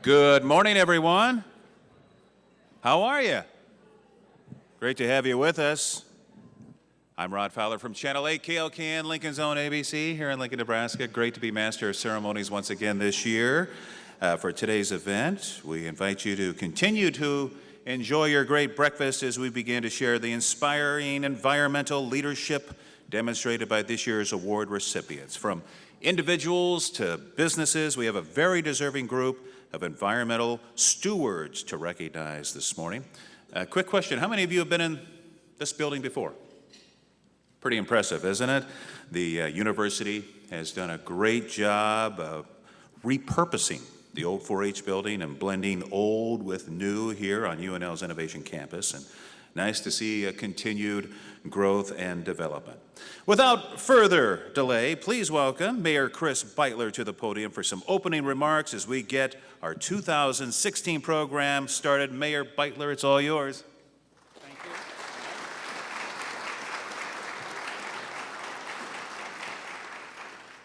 Good morning, everyone. How are you? Great to have you with us. I'm Rod Fowler from Channel 8 KLKN, Lincoln's own ABC here in Lincoln, Nebraska. Great to be Master of Ceremonies once again this year. For today's event, we invite you to continue to enjoy your great breakfast as we begin to share the inspiring environmental leadership demonstrated by this year's award recipients. From individuals to businesses, we have a very deserving group of environmental stewards to recognize this morning. Quick question, how many of you have been in this building before? Pretty impressive, isn't it? The university has done a great job of repurposing the old 4-H building and blending old with new here on UNL's Innovation Campus. And nice to see a continued growth and development. Without further delay, please welcome Mayor Chris Beitler to the podium for some opening remarks as we get our 2016 program started. Mayor Beitler, it's all yours. Thank you.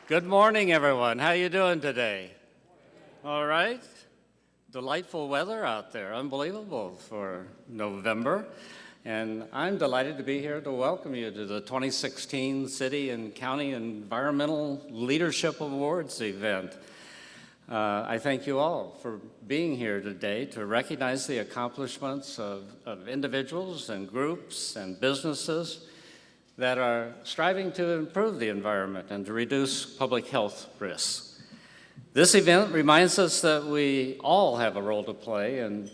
Good morning, everyone. How you doing today? All right. Delightful weather out there, unbelievable for November. And I'm delighted to be here to welcome you to the 2016 City and County Environmental Leadership Awards event. I thank you all for being here today to recognize the accomplishments of individuals and groups and businesses that are striving to improve the environment and to reduce public health risks. This event reminds us that we all have a role to play in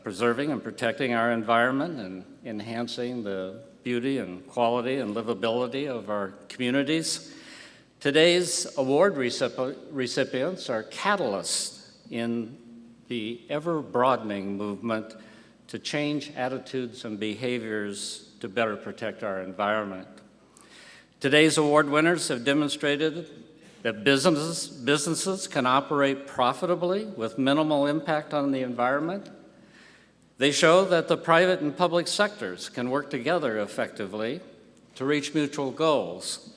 preserving and protecting our environment and enhancing the beauty and quality and livability of our communities. Today's award recipients are catalysts in the ever-broadening movement to change attitudes and behaviors to better protect our environment. Today's award winners have demonstrated that businesses can operate profitably with minimal impact on the environment. They show that the private and public sectors can work together effectively to reach mutual goals.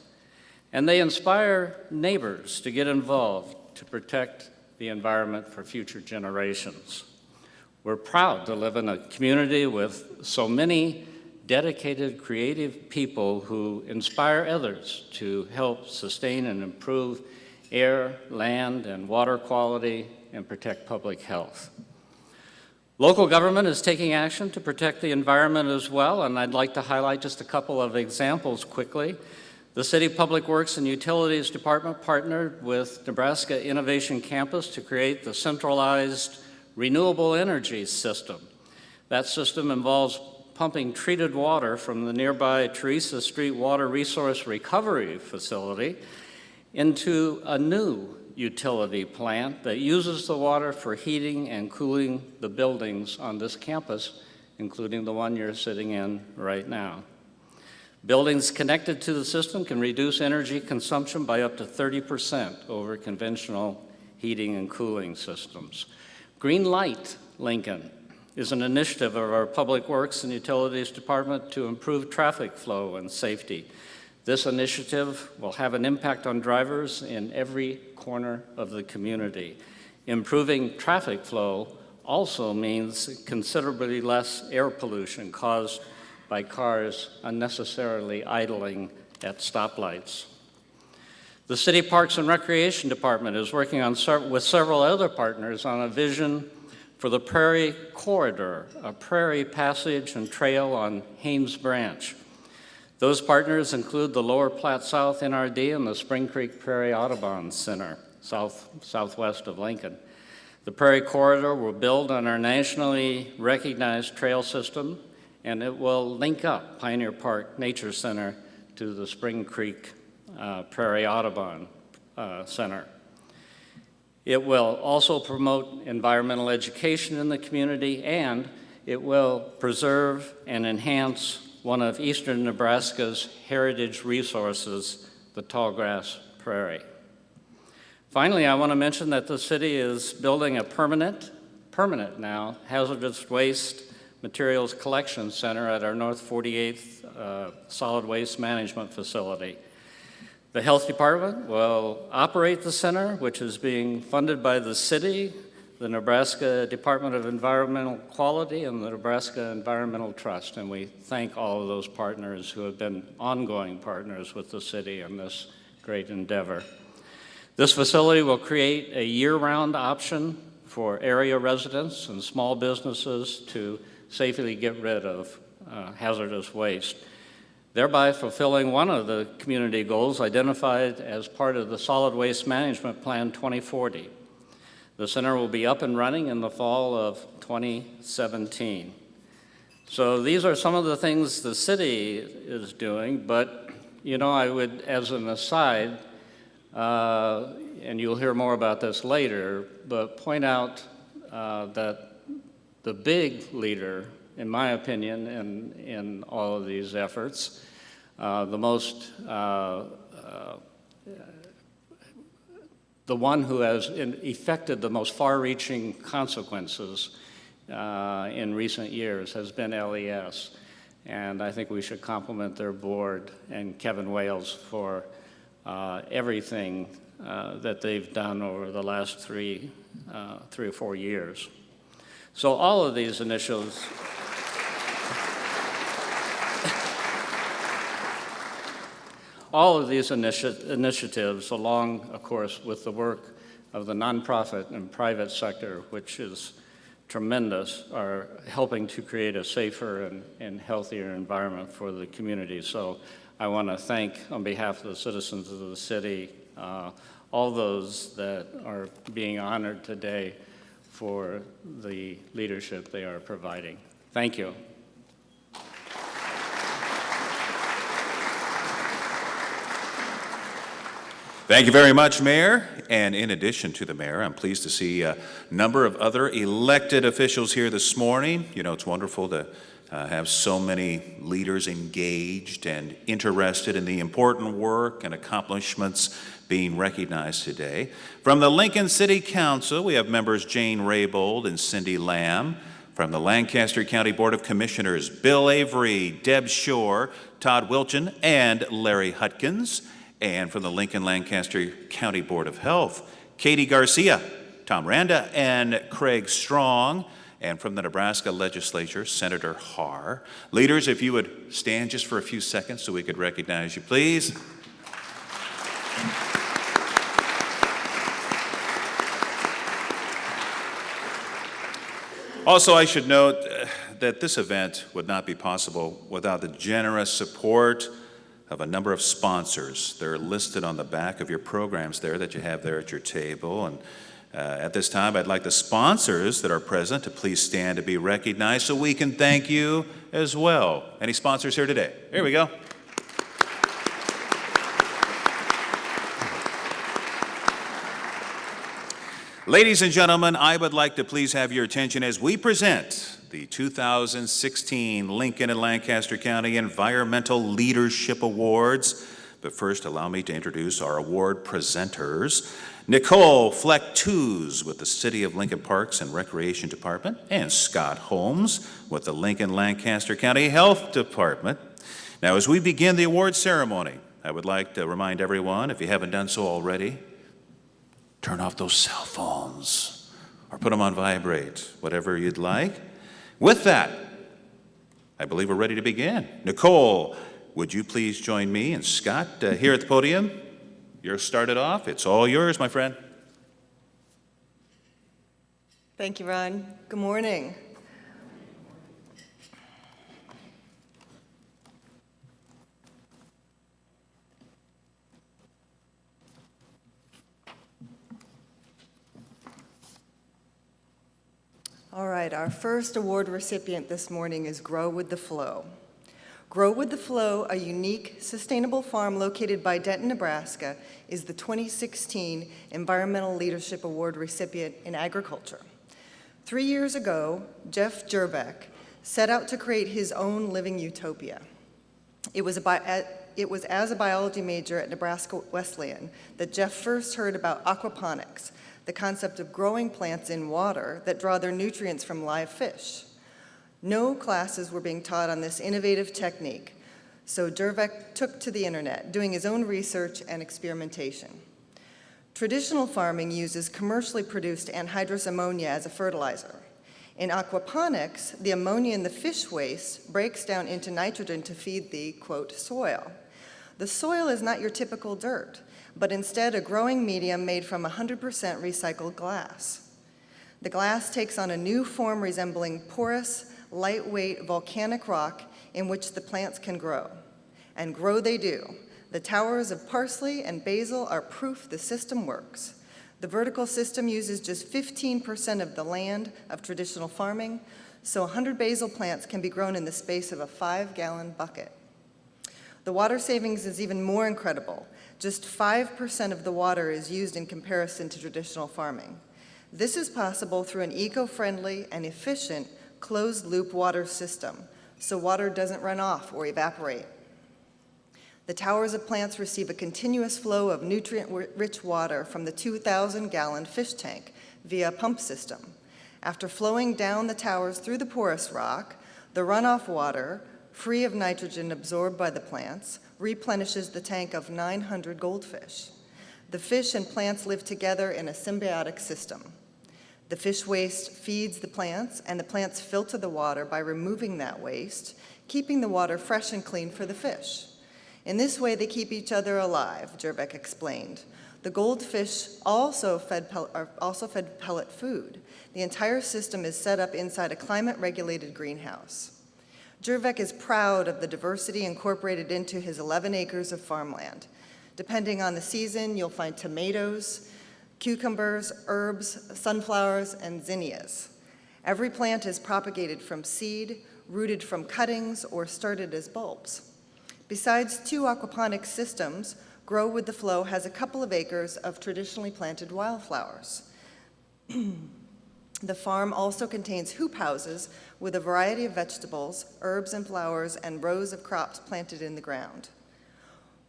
And they inspire neighbors to get involved to protect the environment for future generations. We're proud to live in a community with so many dedicated, creative people who inspire others to help sustain and improve air, land, and water quality and protect public health. Local government is taking action to protect the environment as well, and I'd like to highlight just a couple of examples quickly. The City Public Works and Utilities Department partnered with Nebraska Innovation Campus to create the centralized renewable energy system. That system involves pumping treated water from the nearby Teresa Street Water Resource Recovery Facility into a new utility plant that uses the water for heating and cooling the buildings on this campus, including the one you're sitting in right now. Buildings connected to the system can reduce energy consumption by up to 30% over conventional heating and cooling systems. Green Light Lincoln is an initiative of our Public Works and Utilities Department to improve traffic flow and safety. This initiative will have an impact on drivers in every corner of the community. Improving traffic flow also means considerably less air pollution caused by cars unnecessarily idling at stoplights. The City Parks and Recreation Department is working with several other partners on a vision for the Prairie Corridor, a prairie passage and trail on Haynes Branch. Those partners include the Lower Platte South NRD and the Spring Creek Prairie Audubon Center, southwest of Lincoln. The Prairie Corridor will build on our nationally recognized trail system, and it will link up Pioneer Park Nature Center to the Spring Creek Prairie Audubon Center. It will also promote environmental education in the community, and it will preserve and enhance one of eastern Nebraska's heritage resources, the tallgrass prairie. Finally, I want to mention that the city is building a permanent now, hazardous waste materials collection center at our North 48th Solid Waste Management Facility. The Health Department will operate the center, which is being funded by the city the Nebraska Department of Environmental Quality, and the Nebraska Environmental Trust. And we thank all of those partners who have been ongoing partners with the city in this great endeavor. This facility will create a year-round option for area residents and small businesses to safely get rid of hazardous waste, thereby fulfilling one of the community goals identified as part of the Solid Waste Management Plan 2040. The center will be up and running in the fall of 2017. So these are some of the things the city is doing, but you know, I would, as an aside, and you'll hear more about this later, but point out that the big leader, in my opinion, in all of these efforts, the one who has effected the most far-reaching consequences in recent years has been LES. And I think we should compliment their board and Kevin Wales for everything that they've done over the last three or 4 years. So all of these initiatives initiatives, along, of course, with the work of the nonprofit and private sector, which is tremendous, are helping to create a safer and healthier environment for the community. So I want to thank, on behalf of the citizens of the city, all those that are being honored today for the leadership they are providing. Thank you. Thank you very much, Mayor. And in addition to the mayor, I'm pleased to see a number of other elected officials here this morning. You know, it's wonderful to have so many leaders engaged and interested in the important work and accomplishments being recognized today. From the Lincoln City Council, we have members Jane Raybold and Cindy Lamb. From the Lancaster County Board of Commissioners, Bill Avery, Deb Shore, Todd Wilchin, and Larry Hutkins. And from the Lincoln-Lancaster County Board of Health, Katie Garcia, Tom Randa, and Craig Strong. And from the Nebraska Legislature, Senator Haar. Leaders, if you would stand just for a few seconds so we could recognize you, please. Also, I should note that this event would not be possible without the generous support of a number of sponsors. They're listed on the back of your programs there that you have there at your table. And at this time, I'd like the sponsors that are present to please stand to be recognized so we can thank you as well. Any sponsors here today? Here we go. Ladies and gentlemen, I would like to please have your attention as we present the 2016 Lincoln and Lancaster County Environmental Leadership Awards. But first, allow me to introduce our award presenters. Nicole Fleck-Tews with the City of Lincoln Parks and Recreation Department, and Scott Holmes with the Lincoln Lancaster County Health Department. Now, as we begin the award ceremony, I would like to remind everyone, if you haven't done so already, turn off those cell phones or put them on vibrate, whatever you'd like. With that, I believe we're ready to begin. Nicole, would you please join me and Scott here at the podium? You're started off. It's all yours, my friend. Thank you, Ron. Good morning. All right, our first award recipient this morning is Grow with the Flow. Grow with the Flow, a unique, sustainable farm located by Denton, Nebraska, is the 2016 Environmental Leadership Award recipient in agriculture. 3 years ago, Jeff Jerbeck set out to create his own living utopia. It was as a biology major at Nebraska Wesleyan that Jeff first heard about aquaponics, the concept of growing plants in water that draw their nutrients from live fish. No classes were being taught on this innovative technique, so Jerbeck took to the internet, doing his own research and experimentation. Traditional farming uses commercially produced anhydrous ammonia as a fertilizer. In aquaponics, the ammonia in the fish waste breaks down into nitrogen to feed the, quote, soil. The soil is not your typical dirt, but instead a growing medium made from 100% recycled glass. The glass takes on a new form resembling porous, lightweight volcanic rock in which the plants can grow. And grow they do. The towers of parsley and basil are proof the system works. The vertical system uses just 15% of the land of traditional farming, so 100 basil plants can be grown in the space of a 5-gallon bucket. The water savings is even more incredible. Just 5% of the water is used in comparison to traditional farming. This is possible through an eco-friendly and efficient closed-loop water system, so water doesn't run off or evaporate. The towers of plants receive a continuous flow of nutrient-rich water from the 2,000-gallon fish tank via a pump system. After flowing down the towers through the porous rock, the runoff water, free of nitrogen absorbed by the plants, replenishes the tank of 900 goldfish. The fish and plants live together in a symbiotic system. The fish waste feeds the plants, and the plants filter the water by removing that waste, keeping the water fresh and clean for the fish. In this way, they keep each other alive, Jervek explained. The goldfish also fed pellet food. The entire system is set up inside a climate-regulated greenhouse. Jervek is proud of the diversity incorporated into his 11 acres of farmland. Depending on the season, you'll find tomatoes, cucumbers, herbs, sunflowers, and zinnias. Every plant is propagated from seed, rooted from cuttings, or started as bulbs. Besides 2 aquaponics systems, Grow with the Flow has a couple of acres of traditionally planted wildflowers. The farm also contains hoop houses with a variety of vegetables, herbs and flowers, and rows of crops planted in the ground.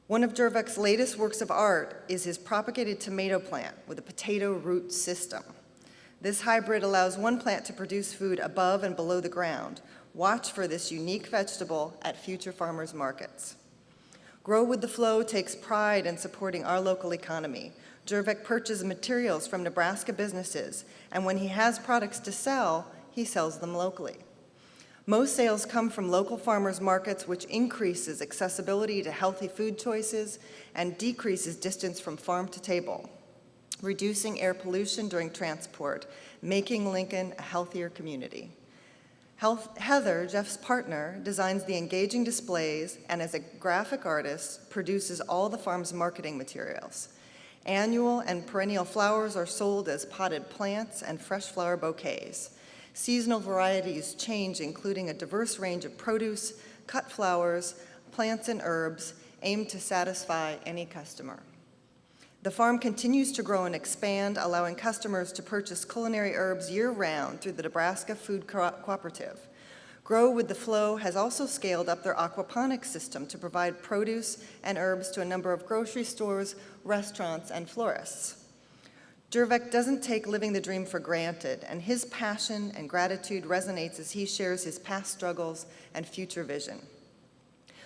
One of Jervek's latest works of art is his propagated tomato plant with a potato root system. This hybrid allows one plant to produce food above and below the ground. Watch for this unique vegetable at future farmers markets. Grow with the Flow takes pride in supporting our local economy. Jervek purchases materials from Nebraska businesses, and when he has products to sell, he sells them locally. Most sales come from local farmers markets, which increases accessibility to healthy food choices and decreases distance from farm to table, reducing air pollution during transport, making Lincoln a healthier community. Heather, Jeff's partner, designs the engaging displays and as a graphic artist produces all the farm's marketing materials. Annual and perennial flowers are sold as potted plants and fresh flower bouquets. Seasonal varieties change, including a diverse range of produce, cut flowers, plants, and herbs aimed to satisfy any customer. The farm continues to grow and expand, allowing customers to purchase culinary herbs year-round through the Nebraska Food Cooperative. Grow with the Flow has also scaled up their aquaponics system to provide produce and herbs to a number of grocery stores, restaurants, and florists. Jervek doesn't take living the dream for granted, and his passion and gratitude resonates as he shares his past struggles and future vision.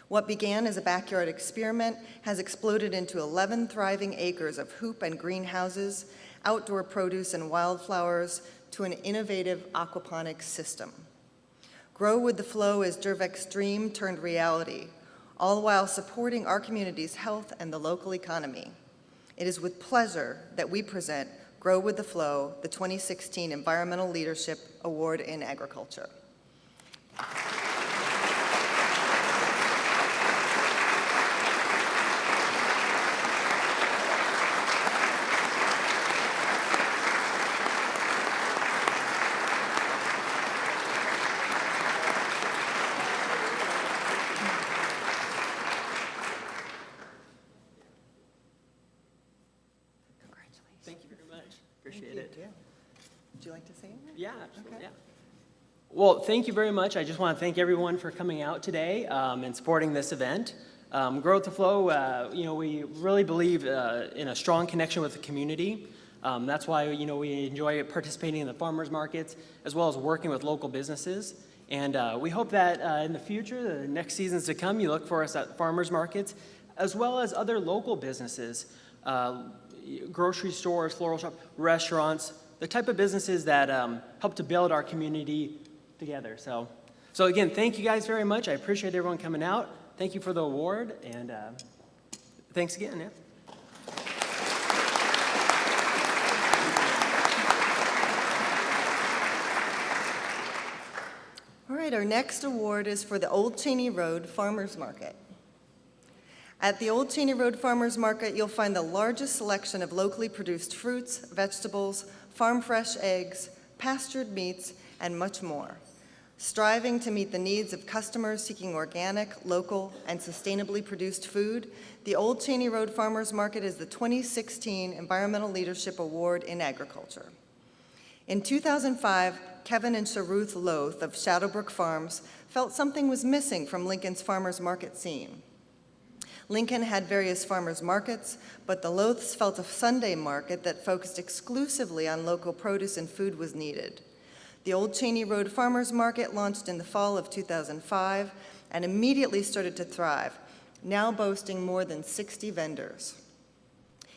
What began as a backyard experiment has exploded into 11 thriving acres of hoop and greenhouses, outdoor produce and wildflowers, to an innovative aquaponics system. Grow with the Flow is Jervek's dream turned reality, all while supporting our community's health and the local economy. It is with pleasure that we present Grow with the Flow, the 2016 Environmental Leadership Award in Agriculture. Thank you very much. Appreciate it. Yeah. Would you like to say anything? Yeah, absolutely. Okay. Yeah. Well, thank you very much. I just want to thank everyone for coming out today and supporting this event. Grow with the Flow, we really believe in a strong connection with the community. That's why, we enjoy participating in the farmers markets as well as working with local businesses. And we hope that in the future, the next seasons to come, you look for us at farmers markets as well as other local businesses. grocery stores, floral shop, restaurants, the type of businesses that help to build our community together. So again, thank you guys very much. I appreciate everyone coming out. Thank you for the award, and thanks again. Yeah. All right, our next award is for the Old Cheney Road Farmers Market. At the Old Cheney Road Farmers Market, you'll find the largest selection of locally produced fruits, vegetables, farm-fresh eggs, pastured meats, and much more. Striving to meet the needs of customers seeking organic, local, and sustainably produced food, the Old Cheney Road Farmers Market is the 2016 Environmental Leadership Award in Agriculture. In 2005, Kevin and Sharuth Loth of Shadowbrook Farms felt something was missing from Lincoln's farmers market scene. Lincoln had various farmers markets, but the Loths felt a Sunday market that focused exclusively on local produce and food was needed. The Old Cheney Road Farmers Market launched in the fall of 2005 and immediately started to thrive, now boasting more than 60 vendors.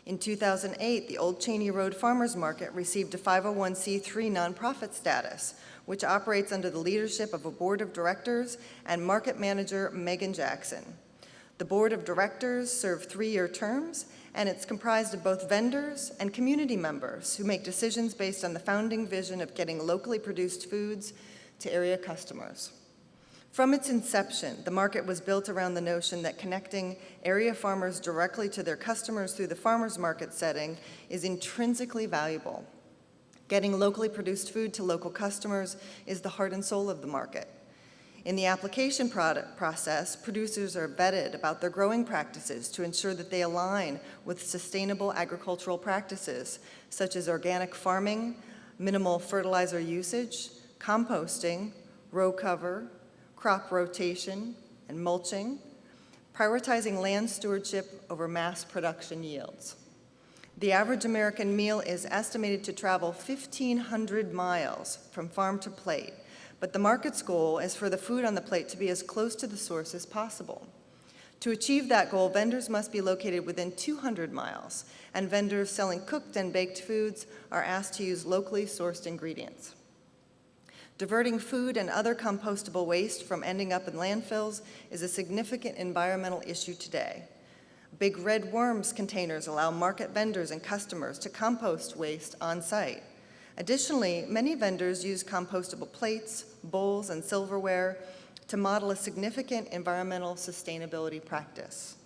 In 2008, the Old Cheney Road Farmers Market received a 501c3 nonprofit status, which operates under the leadership of a board of directors and market manager Megan Jackson. The board of directors serve 3-year terms, and it's comprised of both vendors and community members who make decisions based on the founding vision of getting locally produced foods to area customers. From its inception, the market was built around the notion that connecting area farmers directly to their customers through the farmers market setting is intrinsically valuable. Getting locally produced food to local customers is the heart and soul of the market. In the application process, producers are vetted about their growing practices to ensure that they align with sustainable agricultural practices, such as organic farming, minimal fertilizer usage, composting, row cover, crop rotation, and mulching, prioritizing land stewardship over mass production yields. The average American meal is estimated to travel 1,500 miles from farm to plate, but the market's goal is for the food on the plate to be as close to the source as possible. To achieve that goal, vendors must be located within 200 miles, and vendors selling cooked and baked foods are asked to use locally sourced ingredients. Diverting food and other compostable waste from ending up in landfills is a significant environmental issue today. Big Red Worms containers allow market vendors and customers to compost waste on site. Additionally, many vendors use compostable plates, bowls, and silverware to model a significant environmental sustainability practice.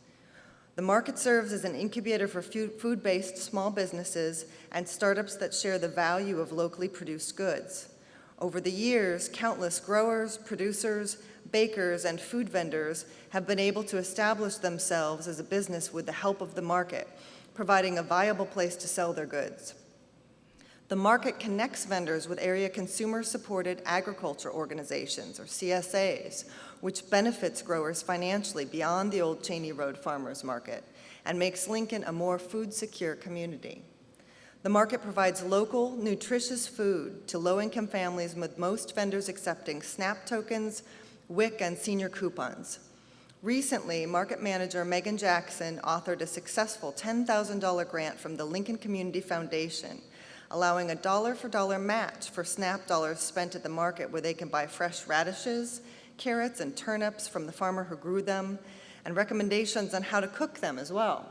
The market serves as an incubator for food-based small businesses and startups that share the value of locally produced goods. Over the years, countless growers, producers, bakers, and food vendors have been able to establish themselves as a business with the help of the market, providing a viable place to sell their goods. The market connects vendors with area consumer-supported agriculture organizations, or CSAs, which benefits growers financially beyond the Old Cheney Road Farmers Market and makes Lincoln a more food-secure community. The market provides local, nutritious food to low-income families, with most vendors accepting SNAP tokens, WIC, and senior coupons. Recently, market manager Megan Jackson authored a successful $10,000 grant from the Lincoln Community Foundation, allowing a dollar-for-dollar match for SNAP dollars spent at the market, where they can buy fresh radishes, carrots, and turnips from the farmer who grew them, and recommendations on how to cook them as well.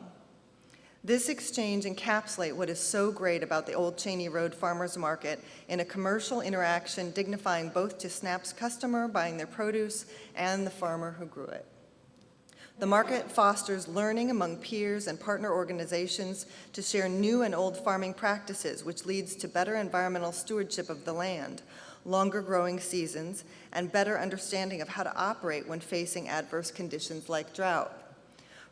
This exchange encapsulates what is so great about the Old Cheney Road Farmers Market in a commercial interaction dignifying both to SNAP's customer buying their produce and the farmer who grew it. The market fosters learning among peers and partner organizations to share new and old farming practices, which leads to better environmental stewardship of the land, longer growing seasons, and better understanding of how to operate when facing adverse conditions like drought.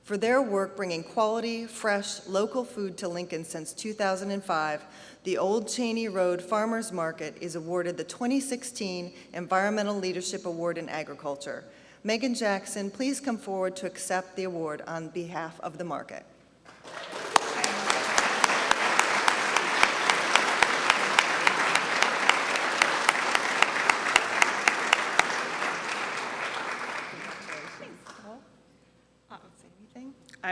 For their work bringing quality, fresh, local food to Lincoln since 2005, the Old Cheney Road Farmers Market is awarded the 2016 Environmental Leadership Award in Agriculture. Megan Jackson, please come forward to accept the award on behalf of the market.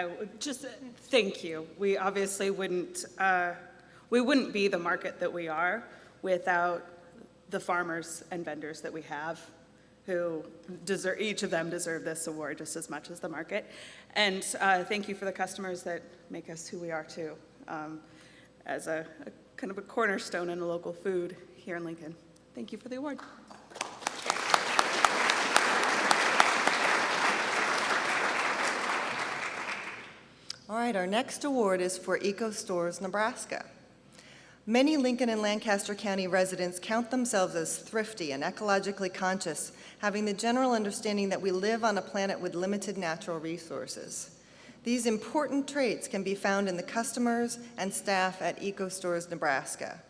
I would just thank you. We obviously wouldn't be the market that we are without the farmers and vendors that we have, who deserve, each of them deserve this award just as much as the market. And thank you for the customers that make us who we are too, as a kind of a cornerstone in the local food here in Lincoln. Thank you for the award. All right, our next award is for Eco Stores Nebraska. Many Lincoln and Lancaster County residents count themselves as thrifty and ecologically conscious, having the general understanding that we live on a planet with limited natural resources. These important traits can be found in the customers and staff at Eco Stores Nebraska.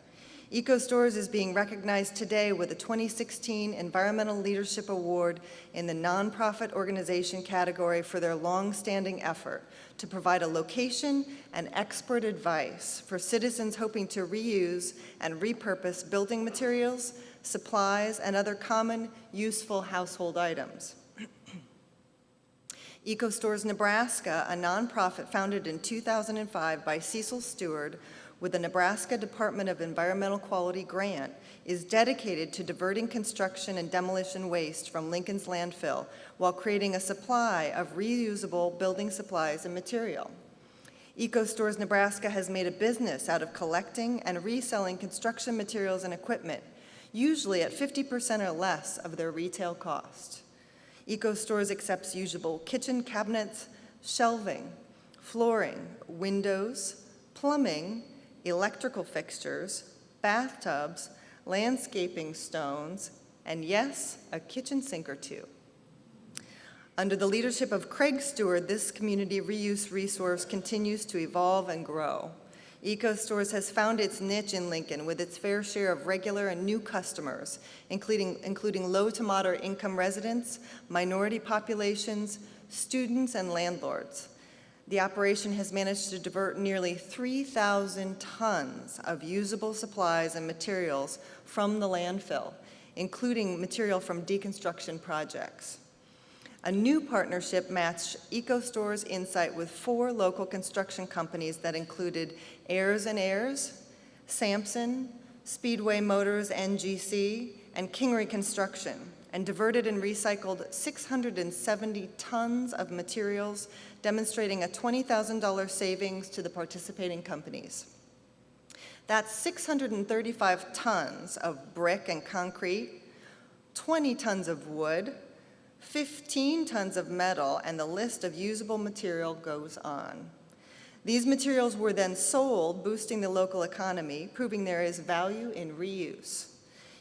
Eco Stores is being recognized today with a 2016 Environmental Leadership Award in the nonprofit organization category for their long-standing effort to provide a location and expert advice for citizens hoping to reuse and repurpose building materials, supplies, and other common useful household items. Eco Stores Nebraska, a nonprofit founded in 2005 by Cecil Stewart with the Nebraska Department of Environmental Quality grant, is dedicated to diverting construction and demolition waste from Lincoln's landfill while creating a supply of reusable building supplies and material. Eco Stores Nebraska has made a business out of collecting and reselling construction materials and equipment, usually at 50% or less of their retail cost. Eco Stores accepts usable kitchen cabinets, shelving, flooring, windows, plumbing, electrical fixtures, bathtubs, landscaping stones, and yes, a kitchen sink or two. Under the leadership of Craig Stewart, this community reuse resource continues to evolve and grow. Eco Stores has found its niche in Lincoln with its fair share of regular and new customers, including low to moderate income residents, minority populations, students, and landlords. The operation has managed to divert nearly 3,000 tons of usable supplies and materials from the landfill, including material from deconstruction projects. A new partnership matched Eco Stores' insight with 4 local construction companies that included Ayers & Ayers, Sampson, Speedway Motors NGC, and Kingery Construction, and diverted and recycled 670 tons of materials, demonstrating a $20,000 savings to the participating companies. That's 635 tons of brick and concrete, 20 tons of wood, 15 tons of metal, and the list of usable material goes on. These materials were then sold, boosting the local economy, proving there is value in reuse.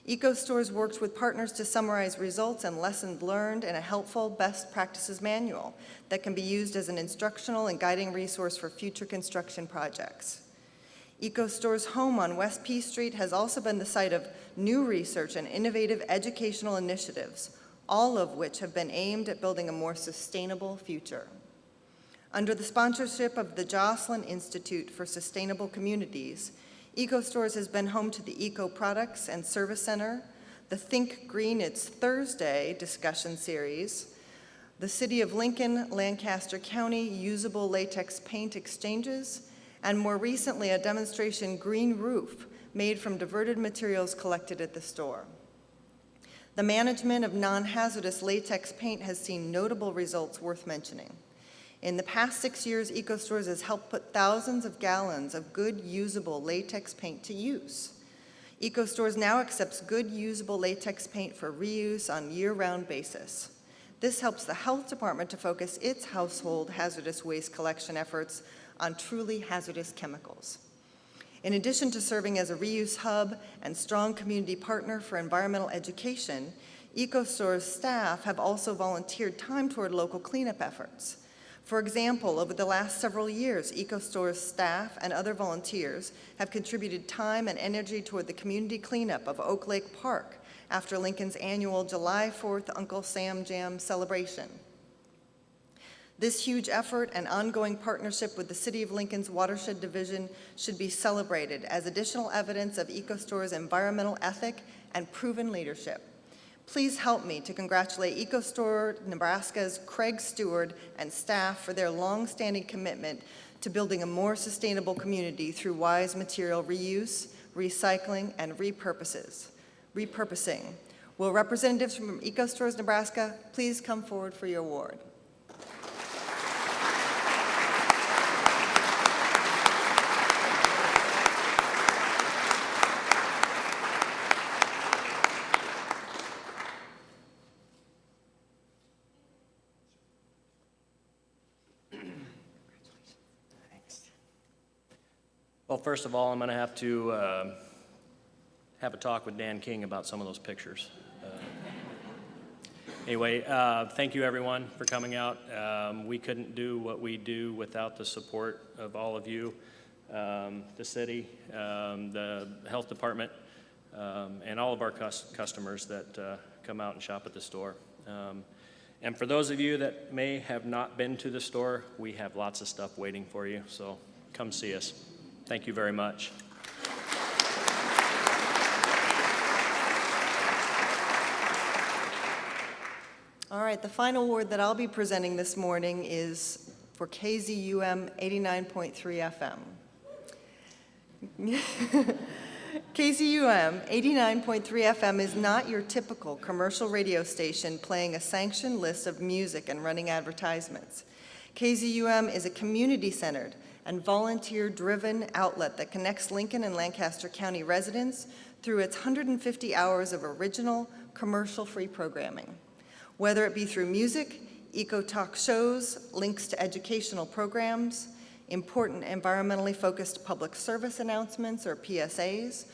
Eco Stores worked with partners to summarize results and lessons learned in a helpful best practices manual that can be used as an instructional and guiding resource for future construction projects. Eco Stores' home on West P Street has also been the site of new research and innovative educational initiatives, all of which have been aimed at building a more sustainable future. Under the sponsorship of the Joslin Institute for Sustainable Communities, Eco Stores has been home to the Eco Products and Service Center, the Think Green It's Thursday discussion series, the City of Lincoln, Lancaster County usable latex paint exchanges, and more recently a demonstration green roof made from diverted materials collected at the store. The management of non-hazardous latex paint has seen notable results worth mentioning. In the past 6 years, Eco Stores has helped put thousands of gallons of good usable latex paint to use. Eco Stores now accepts good usable latex paint for reuse on a year-round basis. This helps the health department to focus its household hazardous waste collection efforts on truly hazardous chemicals. In addition to serving as a reuse hub and strong community partner for environmental education, Eco Stores staff have also volunteered time toward local cleanup efforts. For example, over the last several years, Eco Stores staff and other volunteers have contributed time and energy toward the community cleanup of Oak Lake Park after Lincoln's annual July 4th Uncle Sam Jam celebration. This huge effort and ongoing partnership with the City of Lincoln's Watershed Division should be celebrated as additional evidence of Eco Stores' environmental ethic and proven leadership. Please help me to congratulate EcoStore Nebraska's Craig Stewart and staff for their long-standing commitment to building a more sustainable community through wise material reuse, recycling, and repurposing. Will representatives from EcoStores Nebraska please come forward for your award? Well, first of all, I'm going to have a talk with Dan King about some of those pictures. Anyway, thank you everyone for coming out. We couldn't do what we do without the support of all of you, the city, the health department, and all of our customers that come out and shop at the store. And for those of you that may have not been to the store, we have lots of stuff waiting for you, so come see us. Thank you very much. All right, the final award that I'll be presenting this morning is for KZUM 89.3 FM. KZUM 89.3 FM is not your typical commercial radio station playing a sanctioned list of music and running advertisements. KZUM is a community-centered and volunteer-driven outlet that connects Lincoln and Lancaster County residents through its 150 hours of original, commercial-free programming. Whether it be through music, eco-talk shows, links to educational programs, important environmentally focused public service announcements or PSAs,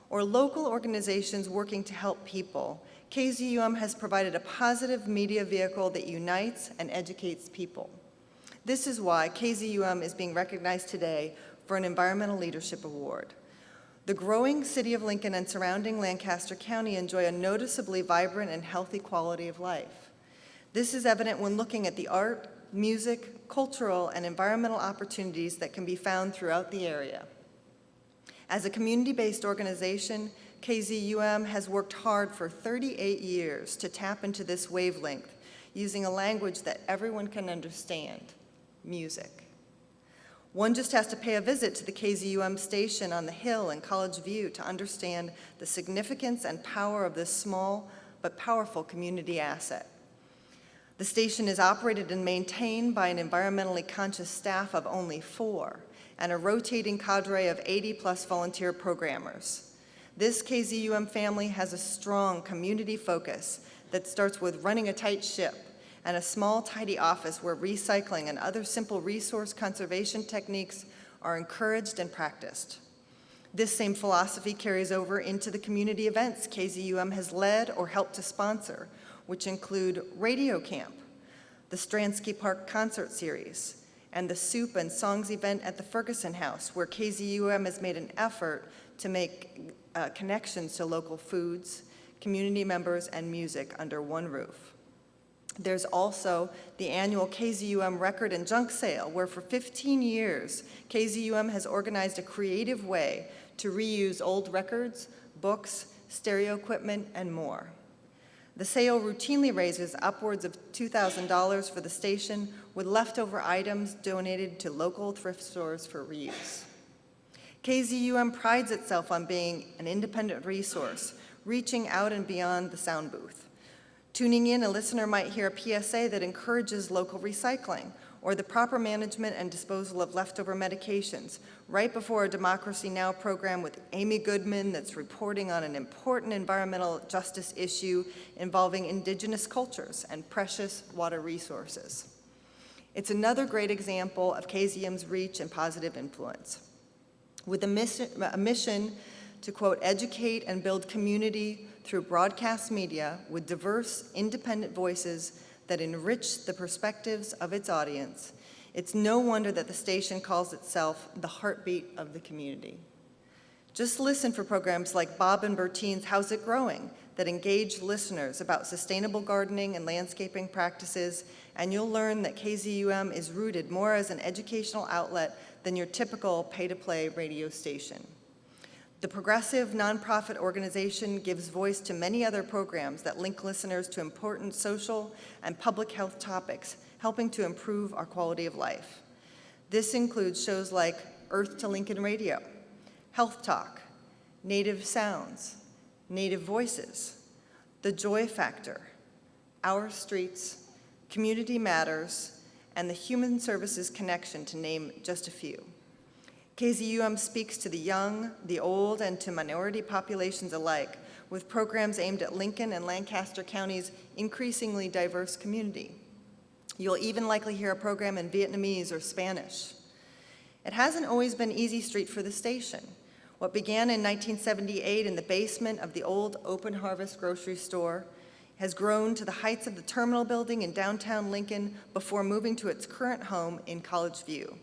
or local organizations working to help people, KZUM has provided a positive media vehicle that unites and educates people. This is why KZUM is being recognized today for an Environmental Leadership Award. The growing city of Lincoln and surrounding Lancaster County enjoy a noticeably vibrant and healthy quality of life. This is evident when looking at the art, music, cultural, and environmental opportunities that can be found throughout the area. As a community-based organization, KZUM has worked hard for 38 years to tap into this wavelength using a language that everyone can understand. Music. One just has to pay a visit to the KZUM station on the Hill in College View to understand the significance and power of this small but powerful community asset. The station is operated and maintained by an environmentally conscious staff of only 4 and a rotating cadre of 80+ volunteer programmers. This KZUM family has a strong community focus that starts with running a tight ship and a small, tidy office where recycling and other simple resource conservation techniques are encouraged and practiced. This same philosophy carries over into the community events KZUM has led or helped to sponsor, which include Radio Camp, the Stransky Park Concert Series, and the Soup and Songs event at the Ferguson House, where KZUM has made an effort to make connections to local foods, community members, and music under one roof. There's also the annual KZUM Record and Junk Sale, where for 15 years, KZUM has organized a creative way to reuse old records, books, stereo equipment, and more. The sale routinely raises upwards of $2,000 for the station, with leftover items donated to local thrift stores for reuse. KZUM prides itself on being an independent resource, reaching out and beyond the sound booth. Tuning in, a listener might hear a PSA that encourages local recycling or the proper management and disposal of leftover medications right before a Democracy Now! Program with Amy Goodman that's reporting on an important environmental justice issue involving indigenous cultures and precious water resources. It's another great example of KZUM's reach and positive influence. With a mission to, quote, educate and build community through broadcast media with diverse, independent voices that enrich the perspectives of its audience, it's no wonder that the station calls itself the heartbeat of the community. Just listen for programs like Bob and Bertine's How's It Growing that engage listeners about sustainable gardening and landscaping practices, and you'll learn that KZUM is rooted more as an educational outlet than your typical pay-to-play radio station. The progressive nonprofit organization gives voice to many other programs that link listeners to important social and public health topics, helping to improve our quality of life. This includes shows like Earth to Lincoln Radio, Health Talk, Native Sounds, Native Voices, The Joy Factor, Our Streets, Community Matters, and the Human Services Connection, to name just a few. KZUM speaks to the young, the old, and to minority populations alike, with programs aimed at Lincoln and Lancaster County's increasingly diverse community. You'll even likely hear a program in Vietnamese or Spanish. It hasn't always been easy street for the station. What began in 1978 in the basement of the old Open Harvest grocery store has grown to the heights of the Terminal Building in downtown Lincoln before moving to its current home in College View.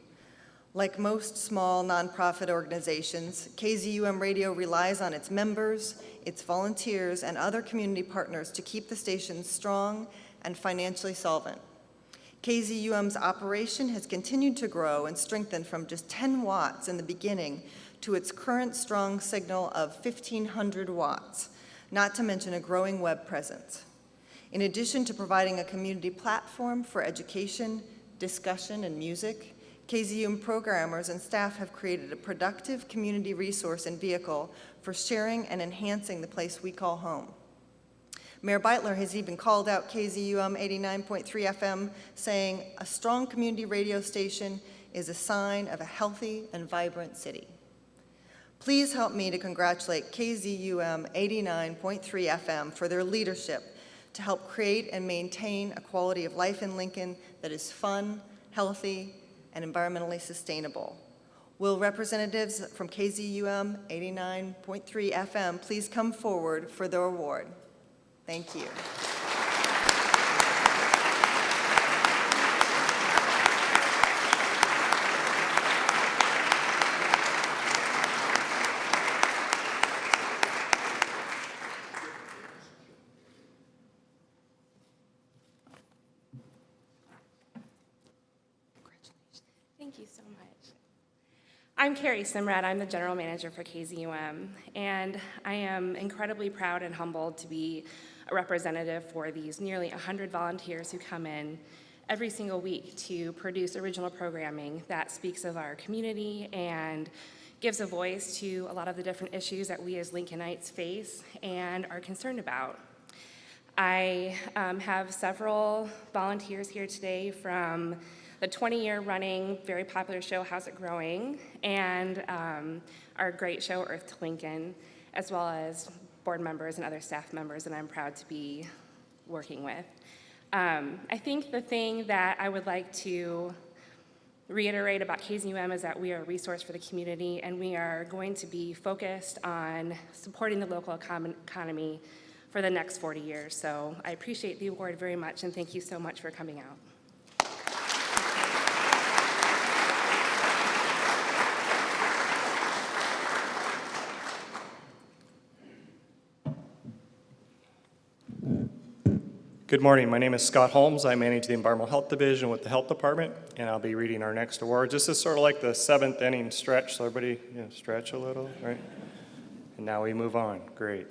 Like most small nonprofit organizations, KZUM Radio relies on its members, its volunteers, and other community partners to keep the station strong and financially solvent. KZUM's operation has continued to grow and strengthen from just 10 watts in the beginning to its current strong signal of 1,500 watts, not to mention a growing web presence. In addition to providing a community platform for education, discussion, and music, KZUM programmers and staff have created a productive community resource and vehicle for sharing and enhancing the place we call home. Mayor Beitler has even called out KZUM 89.3 FM, saying, "A strong community radio station is a sign of a healthy and vibrant city." Please help me to congratulate KZUM 89.3 FM for their leadership to help create and maintain a quality of life in Lincoln that is fun, healthy, and environmentally sustainable. Will representatives from KZUM 89.3 FM please come forward for the award? Thank you. Thank you so much. I'm Carrie Simrad. I'm the general manager for KZUM, and I am incredibly proud and humbled to be a representative for these nearly 100 volunteers who come in every single week to produce original programming that speaks of our community and gives a voice to a lot of the different issues that we as Lincolnites face and are concerned about. I have several volunteers here today from the 20-year running, very popular show, How's It Growing, and our great show, Earth to Lincoln, as well as board members and other staff members that I'm proud to be working with. I think the thing that I would like to reiterate about KZUM is that we are a resource for the community, and we are going to be focused on supporting the local economy for the next 40 years. So I appreciate the award very much, and thank you so much for coming out. Good morning. My name is Scott Holmes. I manage the Environmental Health Division with the Health Department, and I'll be reading our next award. This is sort of like the seventh inning stretch, so everybody stretch a little, right? And now we move on. Great.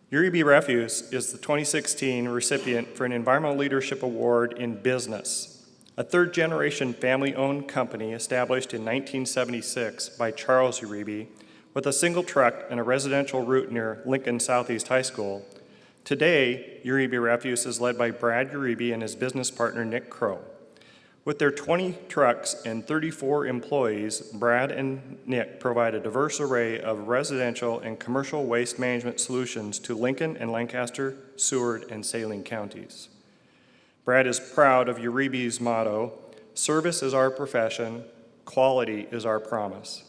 Uribe Refuse is the 2016 recipient for an Environmental Leadership Award in Business, a third-generation family-owned company established in 1976 by Charles Uribe with a single truck and a residential route near Lincoln Southeast High School. Today, Uribe Refuse is led by Brad Uribe and his business partner, Nick Crow. With their 20 trucks and 34 employees, Brad and Nick provide a diverse array of residential and commercial waste management solutions to Lincoln and Lancaster, Seward, and Saline counties. Brad is proud of Uribe's motto, "Service is our profession, quality is our promise,"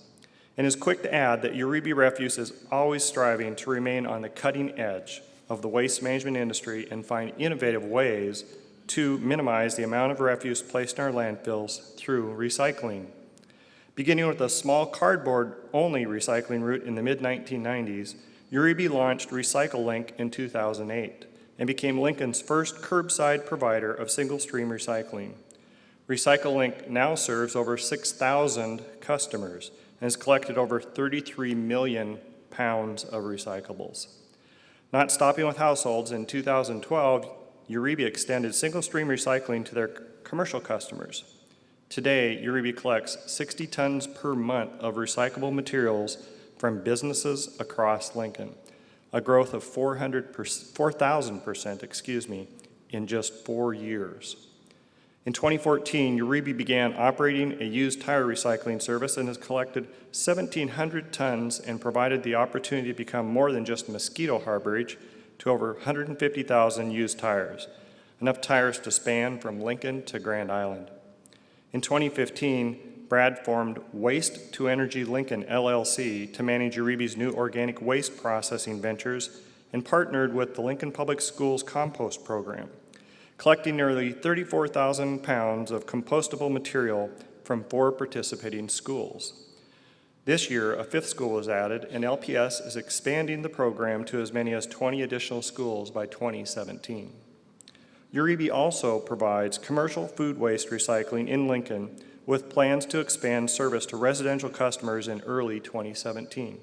and is quick to add that Uribe Refuse is always striving to remain on the cutting edge of the waste management industry and find innovative ways to minimize the amount of refuse placed in our landfills through recycling. Beginning with a small cardboard-only recycling route in the mid-1990s, Uribe launched RecycleLink in 2008 and became Lincoln's first curbside provider of single-stream recycling. RecycleLink now serves over 6,000 customers, and has collected over 33 million pounds of recyclables. Not stopping with households, in 2012, Uribe extended single-stream recycling to their commercial customers. Today, Uribe collects 60 tons per month of recyclable materials from businesses across Lincoln, a growth of 4,000%, in just 4 years. In 2014, Uribe began operating a used tire recycling service and has collected 1,700 tons and provided the opportunity to become more than just mosquito harborage to over 150,000 used tires, enough tires to span from Lincoln to Grand Island. In 2015, Brad formed Waste to Energy Lincoln LLC to manage Uribe's new organic waste processing ventures and partnered with the Lincoln Public Schools compost program, collecting nearly 34,000 pounds of compostable material from 4 participating schools. This year, a 5th school was added, and LPS is expanding the program to as many as 20 additional schools by 2017. Uribe also provides commercial food waste recycling in Lincoln with plans to expand service to residential customers in early 2017.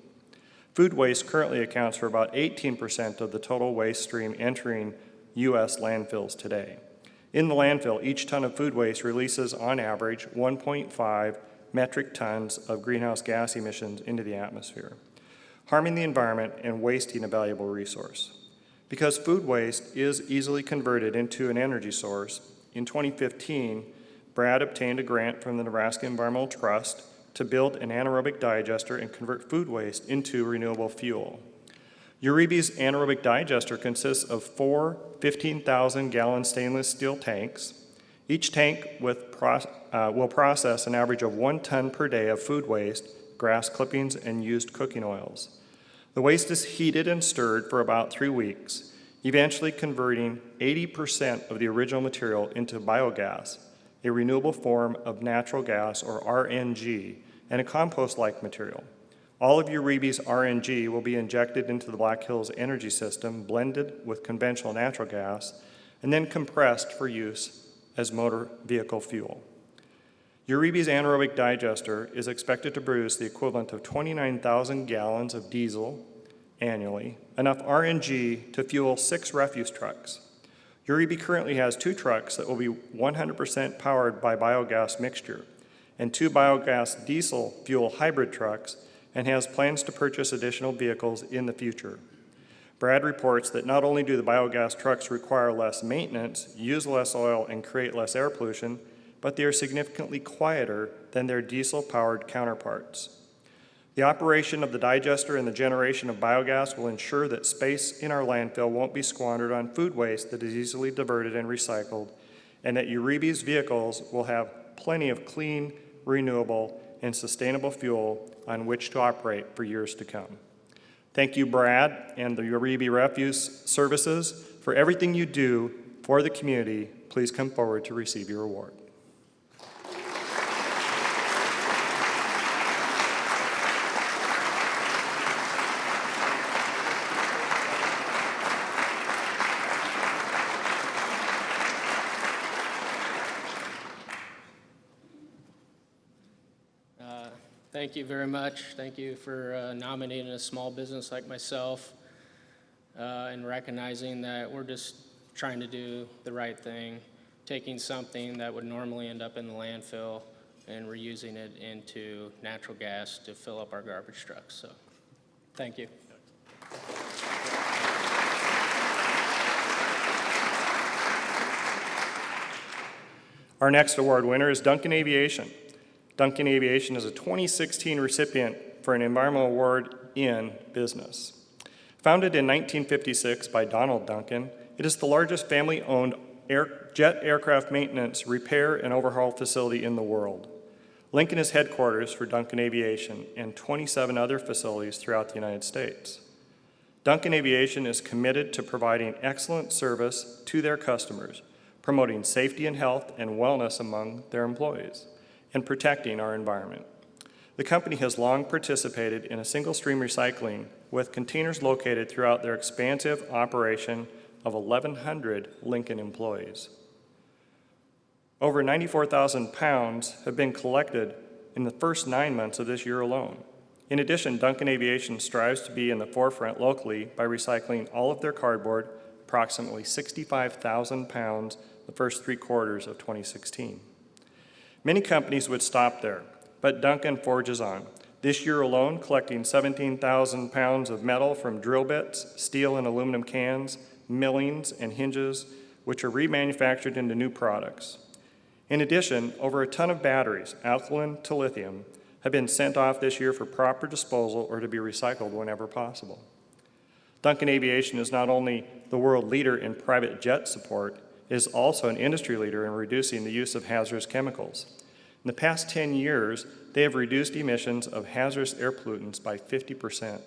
Food waste currently accounts for about 18% of the total waste stream entering U.S. landfills today. In the landfill, each ton of food waste releases, on average, 1.5 metric tons of greenhouse gas emissions into the atmosphere, harming the environment and wasting a valuable resource. Because food waste is easily converted into an energy source, in 2015, Brad obtained a grant from the Nebraska Environmental Trust to build an anaerobic digester and convert food waste into renewable fuel. Uribe's anaerobic digester consists of 4 15,000-gallon stainless steel tanks. Each tank will process an average of 1 ton per day of food waste, grass clippings, and used cooking oils. The waste is heated and stirred for about 3 weeks, eventually converting 80% of the original material into biogas, a renewable form of natural gas, or RNG, and a compost-like material. All of Uribe's RNG will be injected into the Black Hills energy system, blended with conventional natural gas, and then compressed for use as motor vehicle fuel. Uribe's anaerobic digester is expected to produce the equivalent of 29,000 gallons of diesel annually, enough RNG to fuel 6 refuse trucks. Uribe currently has 2 trucks that will be 100% powered by biogas mixture, and 2 biogas diesel fuel hybrid trucks, and has plans to purchase additional vehicles in the future. Brad reports that not only do the biogas trucks require less maintenance, use less oil, and create less air pollution, but they are significantly quieter than their diesel-powered counterparts. The operation of the digester and the generation of biogas will ensure that space in our landfill won't be squandered on food waste that is easily diverted and recycled, and that Uribe's vehicles will have plenty of clean, renewable, and sustainable fuel on which to operate for years to come. Thank you, Brad, and the Uribe Refuse Services, for everything you do for the community. Please come forward to receive your award. Thank you very much. Thank you for nominating a small business like myself and recognizing that we're just trying to do the right thing, taking something that would normally end up in the landfill and reusing it into natural gas to fill up our garbage trucks. So, thank you. Our next award winner is Duncan Aviation. Duncan Aviation is a 2016 recipient for an environmental award in business. Founded in 1956 by Donald Duncan, it is the largest family-owned jet aircraft maintenance, repair, and overhaul facility in the world. Lincoln is headquarters for Duncan Aviation and 27 other facilities throughout the United States. Duncan Aviation is committed to providing excellent service to their customers, promoting safety and health and wellness among their employees, and protecting our environment. The company has long participated in a single-stream recycling with containers located throughout their expansive operation of 1,100 Lincoln employees. Over 94,000 pounds have been collected in the first 9 months of this year alone. In addition, Duncan Aviation strives to be in the forefront locally by recycling all of their cardboard, approximately 65,000 pounds, the first 3 quarters of 2016. Many companies would stop there, but Duncan forges on. This year alone, collecting 17,000 pounds of metal from drill bits, steel and aluminum cans, millings, and hinges, which are remanufactured into new products. In addition, over a ton of batteries, alkaline to lithium, have been sent off this year for proper disposal or to be recycled whenever possible. Duncan Aviation is not only the world leader in private jet support, it is also an industry leader in reducing the use of hazardous chemicals. In the past 10 years, they have reduced emissions of hazardous air pollutants by 50%.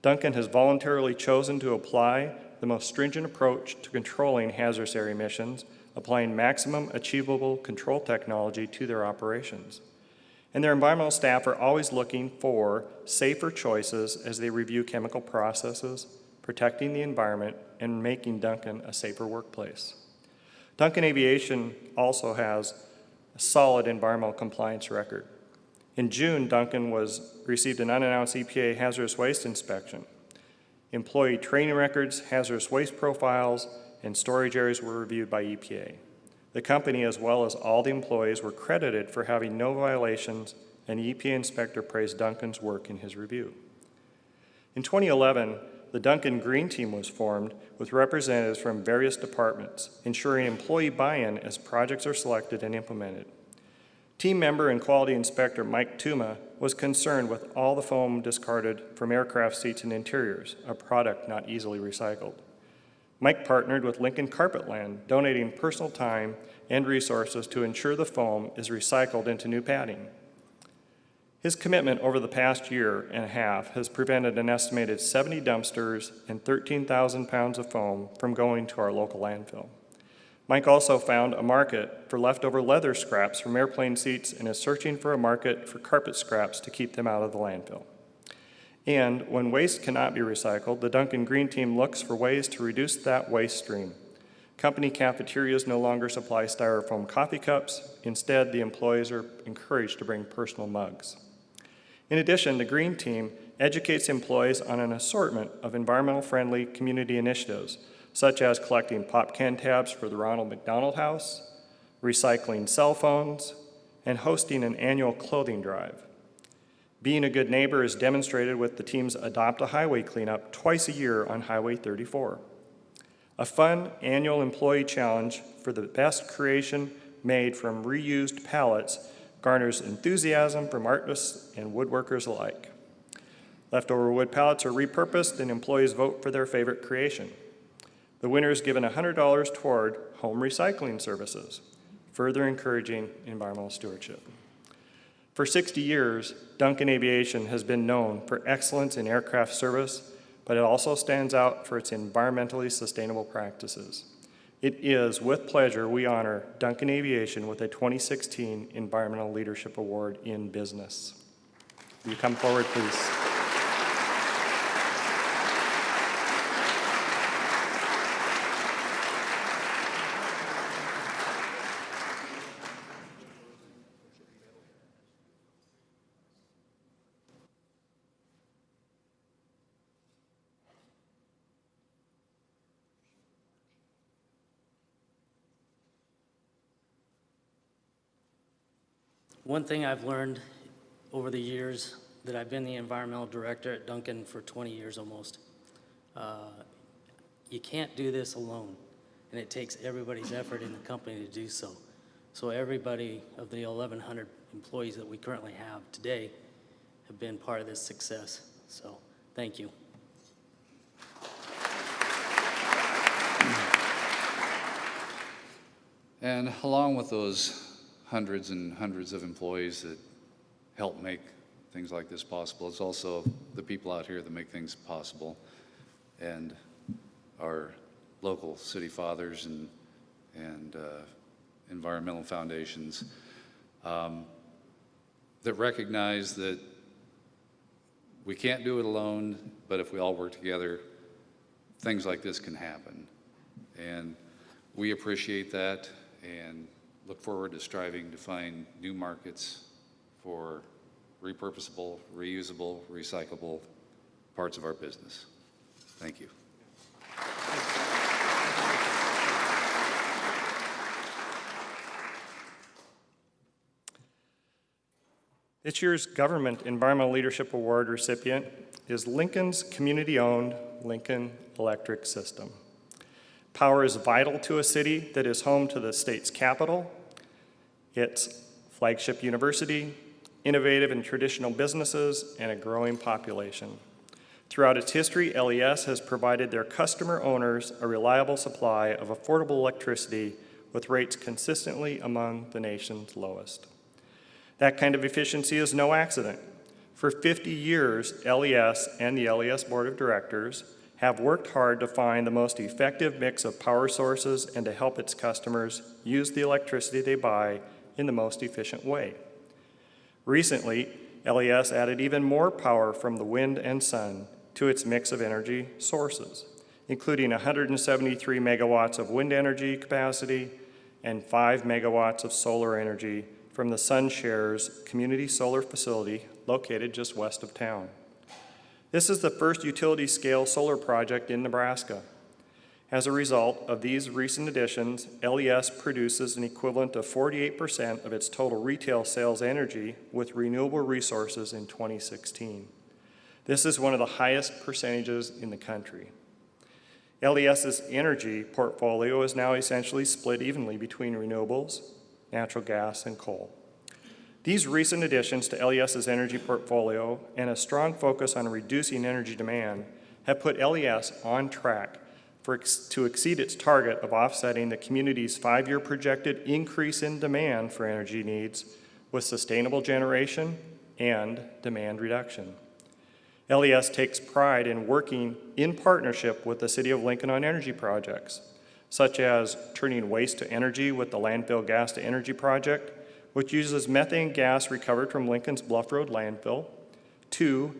Duncan has voluntarily chosen to apply the most stringent approach to controlling hazardous air emissions, applying maximum achievable control technology to their operations. And their environmental staff are always looking for safer choices as they review chemical processes, protecting the environment, and making Duncan a safer workplace. Duncan Aviation also has a solid environmental compliance record. In June, Duncan received an unannounced EPA hazardous waste inspection. Employee training records, hazardous waste profiles, and storage areas were reviewed by EPA. The company, as well as all the employees, were credited for having no violations, and the EPA inspector praised Duncan's work in his review. In 2011, the Duncan Green Team was formed with representatives from various departments, ensuring employee buy-in as projects are selected and implemented. Team member and quality inspector Mike Tuma was concerned with all the foam discarded from aircraft seats and interiors, a product not easily recycled. Mike partnered with Lincoln Carpetland, donating personal time and resources to ensure the foam is recycled into new padding. His commitment over the past year and a half has prevented an estimated 70 dumpsters and 13,000 pounds of foam from going to our local landfill. Mike also found a market for leftover leather scraps from airplane seats and is searching for a market for carpet scraps to keep them out of the landfill. And when waste cannot be recycled, the Duncan Green Team looks for ways to reduce that waste stream. Company cafeterias no longer supply styrofoam coffee cups. Instead, the employees are encouraged to bring personal mugs. In addition, the Green Team educates employees on an assortment of environmental-friendly community initiatives, such as collecting pop can tabs for the Ronald McDonald House, recycling cell phones, and hosting an annual clothing drive. Being a good neighbor is demonstrated with the team's Adopt a Highway cleanup twice a year on Highway 34. A fun annual employee challenge for the best creation made from reused pallets garners enthusiasm from artists and woodworkers alike. Leftover wood pallets are repurposed and employees vote for their favorite creation. The winner is given $100 toward home recycling services, further encouraging environmental stewardship. For 60 years, Duncan Aviation has been known for excellence in aircraft service, but it also stands out for its environmentally sustainable practices. It is with pleasure we honor Duncan Aviation with a 2016 Environmental Leadership Award in Business. Will you come forward, please? One thing I've learned over the years that I've been the environmental director at Duncan for 20 years almost, you can't do this alone, and it takes everybody's effort in the company to do so. So everybody of the 1,100 employees that we currently have today have been part of this success. So thank you. And along with those hundreds and hundreds of employees that help make things like this possible, it's also the people out here that make things possible, and our local city fathers and environmental foundations that recognize that we can't do it alone, but if we all work together, things like this can happen. And we appreciate that and look forward to striving to find new markets for repurposable, reusable, recyclable parts of our business. Thank you. This year's Government Environmental Leadership Award recipient is Lincoln's community-owned Lincoln Electric System. Power is vital to a city that is home to the state's capital, its flagship university, innovative and traditional businesses, and a growing population. Throughout its history, LES has provided their customer owners a reliable supply of affordable electricity with rates consistently among the nation's lowest. That kind of efficiency is no accident. For 50 years, LES and the LES Board of Directors have worked hard to find the most effective mix of power sources and to help its customers use the electricity they buy in the most efficient way. Recently, LES added even more power from the wind and sun to its mix of energy sources, including 173 megawatts of wind energy capacity and 5 megawatts of solar energy from the SunShares community solar facility located just west of town. This is the first utility-scale solar project in Nebraska. As a result of these recent additions, LES produces an equivalent of 48% of its total retail sales energy with renewable resources in 2016. This is one of the highest percentages in the country. LES's energy portfolio is now essentially split evenly between renewables, natural gas, and coal. These recent additions to LES's energy portfolio and a strong focus on reducing energy demand have put LES on track to exceed its target of offsetting the community's 5-year projected increase in demand for energy needs with sustainable generation and demand reduction. LES takes pride in working in partnership with the City of Lincoln on energy projects, such as turning waste to energy with the landfill gas to energy project, which uses methane gas recovered from Lincoln's Bluff Road landfill to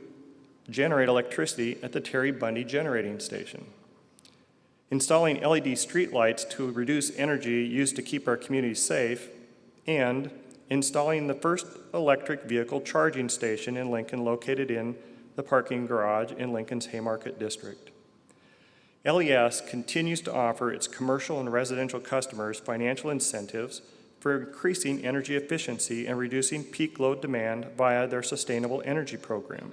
generate electricity at the Terry Bundy Generating Station. Installing LED streetlights to reduce energy used to keep our communities safe, and installing the first electric vehicle charging station in Lincoln located in the parking garage in Lincoln's Haymarket District. LES continues to offer its commercial and residential customers financial incentives for increasing energy efficiency and reducing peak load demand via their sustainable energy program.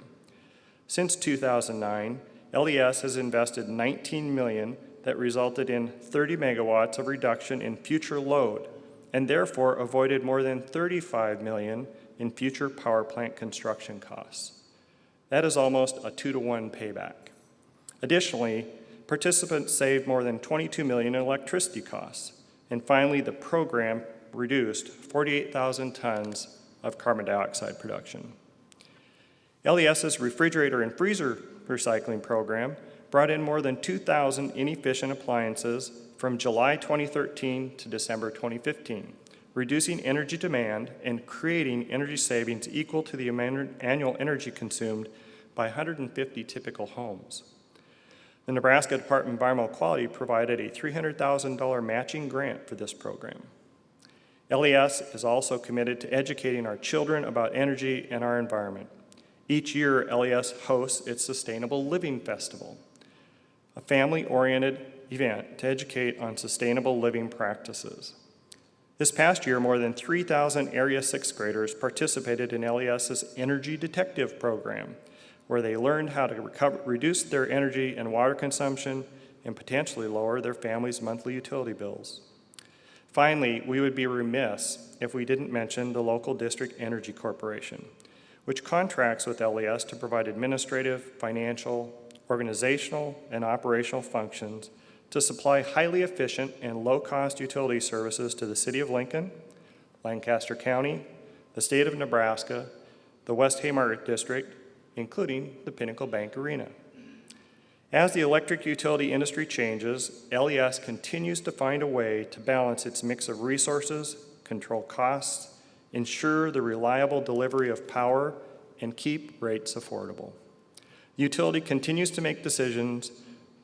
Since 2009, LES has invested $19 million that resulted in 30 megawatts of reduction in future load and therefore avoided more than $35 million in future power plant construction costs. That is almost a 2-to-1 payback. Additionally, participants saved more than $22 million in electricity costs. And finally, the program reduced 48,000 tons of carbon dioxide production. LES's refrigerator and freezer recycling program brought in more than 2,000 inefficient appliances from July 2013 to December 2015, reducing energy demand and creating energy savings equal to the annual energy consumed by 150 typical homes. The Nebraska Department of Environmental Quality provided a $300,000 matching grant for this program. LES is also committed to educating our children about energy and our environment. Each year, LES hosts its Sustainable Living Festival, a family-oriented event to educate on sustainable living practices. This past year, more than 3,000 area 6th graders participated in LES's Energy Detective program, where they learned how to reduce their energy and water consumption and potentially lower their family's monthly utility bills. Finally, we would be remiss if we didn't mention the local district energy corporation, which contracts with LES to provide administrative, financial, organizational, and operational functions to supply highly efficient and low-cost utility services to the City of Lincoln, Lancaster County, the state of Nebraska, the West Haymarket District, including the Pinnacle Bank Arena. As the electric utility industry changes, LES continues to find a way to balance its mix of resources, control costs, ensure the reliable delivery of power, and keep rates affordable. The utility continues to make decisions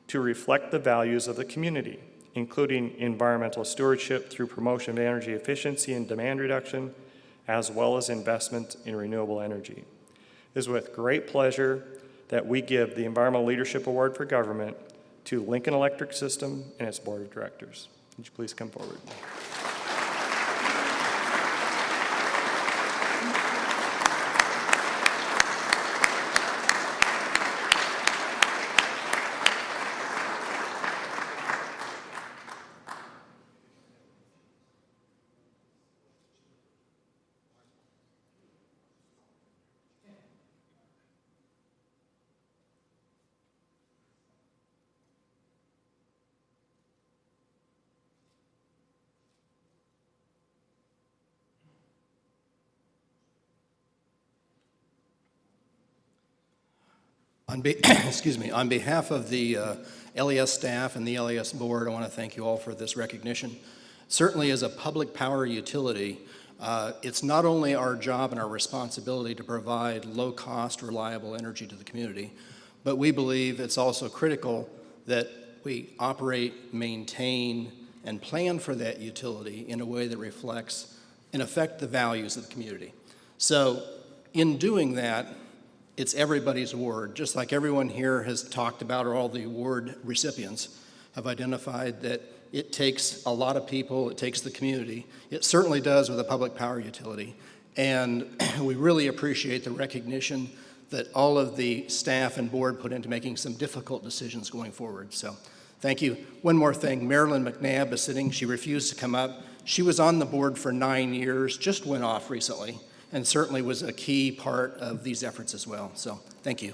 to reflect the values of the community, including environmental stewardship through promotion of energy efficiency and demand reduction, as well as investment in renewable energy. It is with great pleasure that we give the Environmental Leadership Award for Government to Lincoln Electric System and its Board of Directors. Would you please come forward? Excuse me, on behalf of the LES staff and the LES board, I want to thank you all for this recognition. Certainly as a public power utility, it's not only our job and our responsibility to provide low-cost, reliable energy to the community, but we believe it's also critical that we operate, maintain, and plan for that utility in a way that reflects, in effect, the values of the community. So in doing that, it's everybody's award. Just like everyone here has talked about, or all the award recipients have identified, that it takes a lot of people, it takes the community. It certainly does with a public power utility. And we really appreciate the recognition that all of the staff and board put into making some difficult decisions going forward. So thank you. One more thing, Marilyn McNabb is sitting. She refused to come up. She was on the board for 9 years, just went off recently, and certainly was a key part of these efforts as well. So thank you.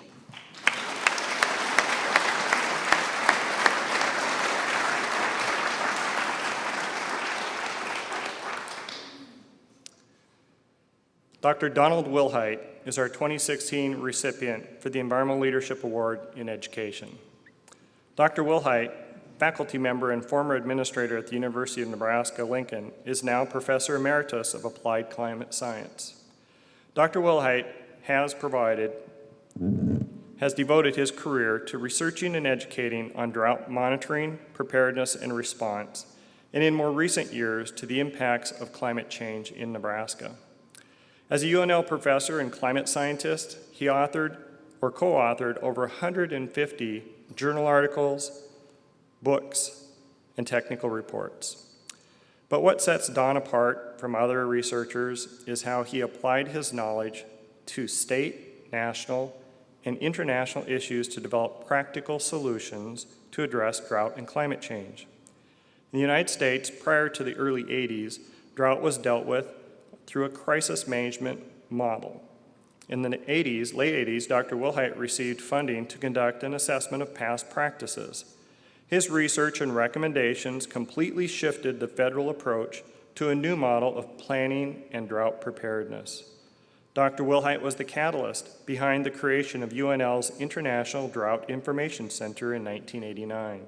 Dr. Donald Wilhite is our 2016 recipient for the Environmental Leadership Award in Education. Dr. Wilhite, faculty member and former administrator at the University of Nebraska-Lincoln, is now Professor Emeritus of Applied Climate Science. Dr. Wilhite has devoted his career to researching and educating on drought monitoring, preparedness, and response, and in more recent years to the impacts of climate change in Nebraska. As a UNL professor and climate scientist, he authored or co-authored over 150 journal articles, books, and technical reports. But what sets Don apart from other researchers is how he applied his knowledge to state, national, and international issues to develop practical solutions to address drought and climate change. In the United States, prior to the early 80s, drought was dealt with through a crisis management model. In the late 80s, Dr. Wilhite received funding to conduct an assessment of past practices. His research and recommendations completely shifted the federal approach to a new model of planning and drought preparedness. Dr. Wilhite was the catalyst behind the creation of UNL's International Drought Information Center in 1989.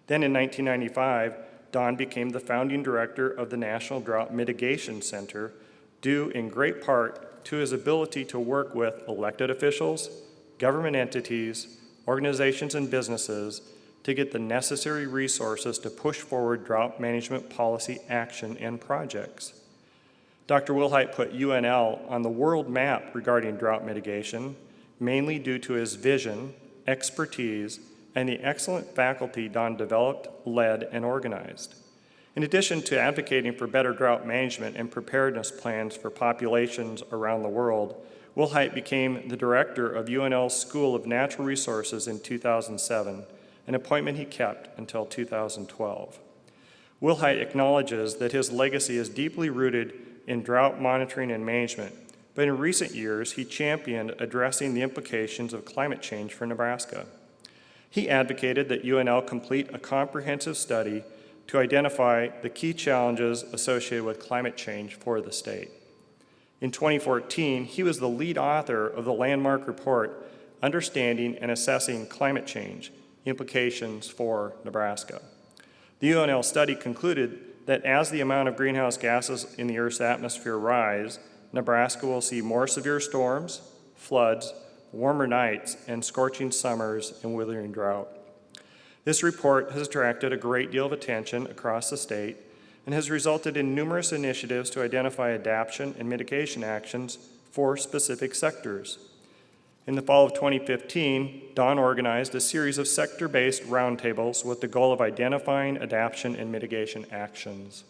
Then in 1995, Don became the founding director of the National Drought Mitigation Center, due in great part to his ability to work with elected officials, government entities, organizations, and businesses to get the necessary resources to push forward drought management policy action and projects. Dr. Wilhite put UNL on the world map regarding drought mitigation, mainly due to his vision, expertise, and the excellent faculty Don developed, led, and organized. In addition to advocating for better drought management and preparedness plans for populations around the world, Wilhite became the director of UNL's School of Natural Resources in 2007, an appointment he kept until 2012. Wilhite acknowledges that his legacy is deeply rooted in drought monitoring and management, but in recent years he championed addressing the implications of climate change for Nebraska. He advocated that UNL complete a comprehensive study to identify the key challenges associated with climate change for the state. In 2014, he was the lead author of the landmark report, Understanding and Assessing Climate Change, Implications for Nebraska. The UNL study concluded that as the amount of greenhouse gases in the Earth's atmosphere rise, Nebraska will see more severe storms, floods, warmer nights, and scorching summers and withering drought. This report has attracted a great deal of attention across the state, and has resulted in numerous initiatives to identify adaptation and mitigation actions for specific sectors. In the fall of 2015, Don organized a series of sector-based roundtables with the goal of identifying adaptation and mitigation actions.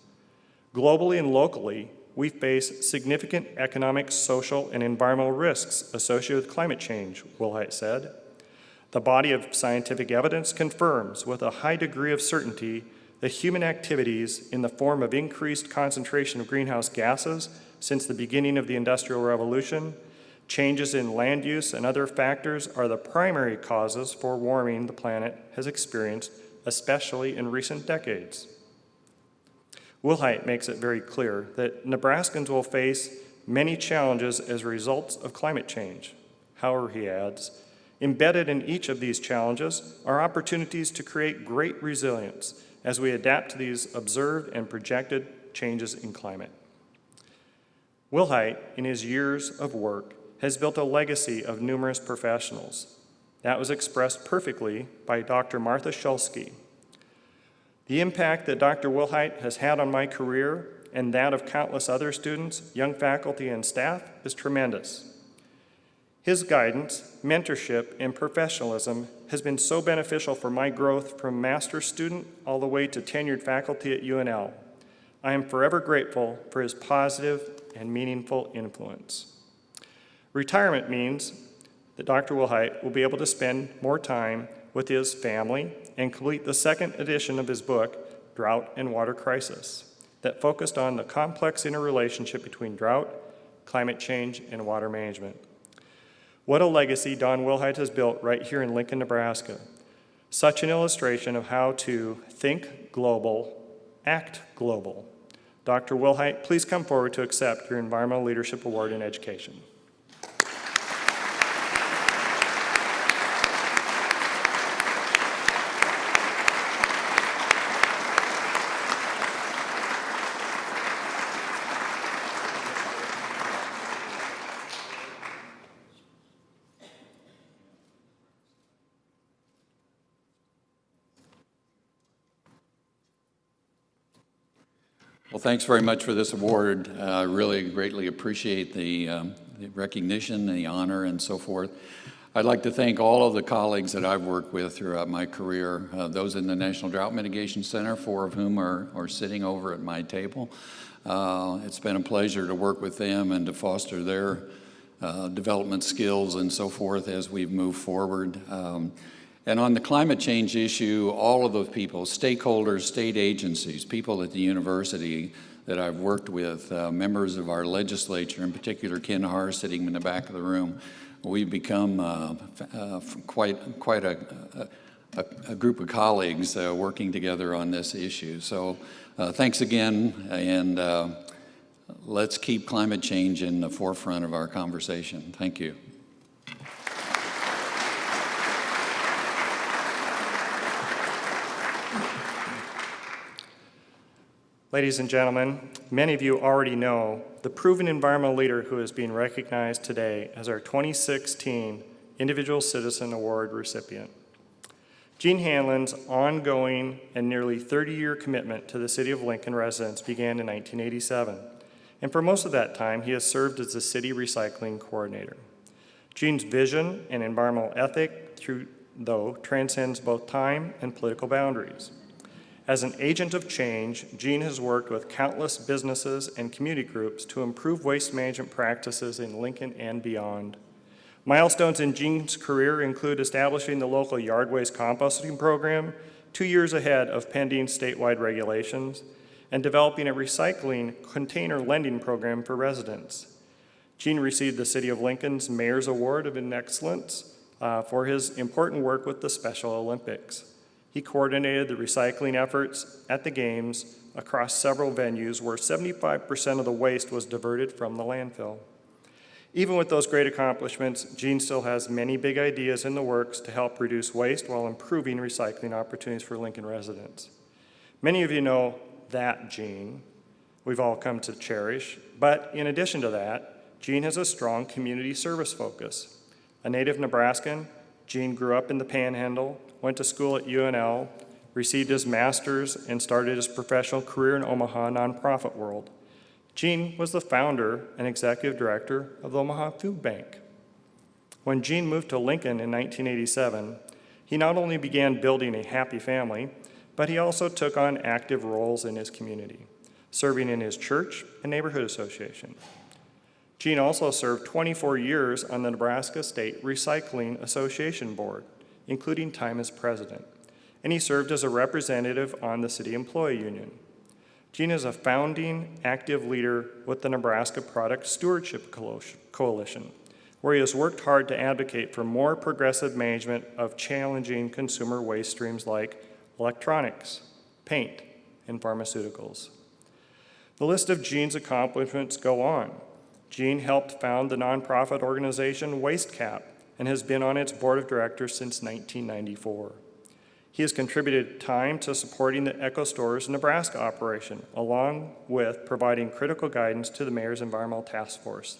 Globally and locally, we face significant economic, social, and environmental risks associated with climate change, Wilhite said. The body of scientific evidence confirms with a high degree of certainty that human activities in the form of increased concentration of greenhouse gases since the beginning of the Industrial Revolution, changes in land use, and other factors are the primary causes for warming the planet has experienced, especially in recent decades. Wilhite makes it very clear that Nebraskans will face many challenges as a result of climate change. However, he adds, embedded in each of these challenges are opportunities to create great resilience as we adapt to these observed and projected changes in climate. Wilhite, in his years of work, has built a legacy of numerous professionals. That was expressed perfectly by Dr. Martha Shulsky. The impact that Dr. Wilhite has had on my career and that of countless other students, young faculty, and staff is tremendous. His guidance, mentorship, and professionalism has been so beneficial for my growth from master's student all the way to tenured faculty at UNL. I am forever grateful for his positive and meaningful influence. Retirement means that Dr. Wilhite will be able to spend more time with his family and complete the second edition of his book, Drought and Water Crisis, that focused on the complex interrelationship between drought, climate change, and water management. What a legacy Don Wilhite has built right here in Lincoln, Nebraska. Such an illustration of how to think global, act global. Dr. Wilhite, please come forward to accept your Environmental Leadership Award in Education. Well, thanks very much for this award. I really greatly appreciate the recognition, the honor, and so forth. I'd like to thank all of the colleagues that I've worked with throughout my career, those in the National Drought Mitigation Center, 4 of whom are sitting over at my table. It's been a pleasure to work with them and to foster their development skills and so forth as we've moved forward. And on the climate change issue, all of those people, stakeholders, state agencies, people at the university that I've worked with, members of our legislature, in particular Ken Haar sitting in the back of the room, we've become quite a group of colleagues working together on this issue. So thanks again, and let's keep climate change in the forefront of our conversation. Thank you. Ladies and gentlemen, many of you already know the proven environmental leader who is being recognized today as our 2016 Individual Citizen Award recipient. Gene Hanlon's ongoing and nearly 30-year commitment to the City of Lincoln residents began in 1987, and for most of that time, he has served as the city recycling coordinator. Gene's vision and environmental ethic, though, transcends both time and political boundaries. As an agent of change, Gene has worked with countless businesses and community groups to improve waste management practices in Lincoln and beyond. Milestones in Gene's career include establishing the local yard waste composting program 2 years ahead of pending statewide regulations and developing a recycling container lending program for residents. Gene received the City of Lincoln's Mayor's Award of Excellence for his important work with the Special Olympics. He coordinated the recycling efforts at the games across several venues where 75% of the waste was diverted from the landfill. Even with those great accomplishments, Gene still has many big ideas in the works to help reduce waste while improving recycling opportunities for Lincoln residents. Many of you know that Gene we've all come to cherish, but in addition to that, Gene has a strong community service focus. A native Nebraskan, Gene grew up in the Panhandle, went to school at UNL, received his master's, and started his professional career in Omaha nonprofit world. Gene was the founder and executive director of the Omaha Food Bank. When Gene moved to Lincoln in 1987, he not only began building a happy family, but he also took on active roles in his community, serving in his church and neighborhood association. Gene also served 24 years on the Nebraska State Recycling Association Board, including time as president, and he served as a representative on the City Employee Union. Gene is a founding active leader with the Nebraska Product Stewardship Coalition, where he has worked hard to advocate for more progressive management of challenging consumer waste streams like electronics, paint, and pharmaceuticals. The list of Gene's accomplishments go on. Gene helped found the nonprofit organization Waste Cap and has been on its board of directors since 1994. He has contributed time to supporting the Echo Stores Nebraska operation, along with providing critical guidance to the Mayor's Environmental Task Force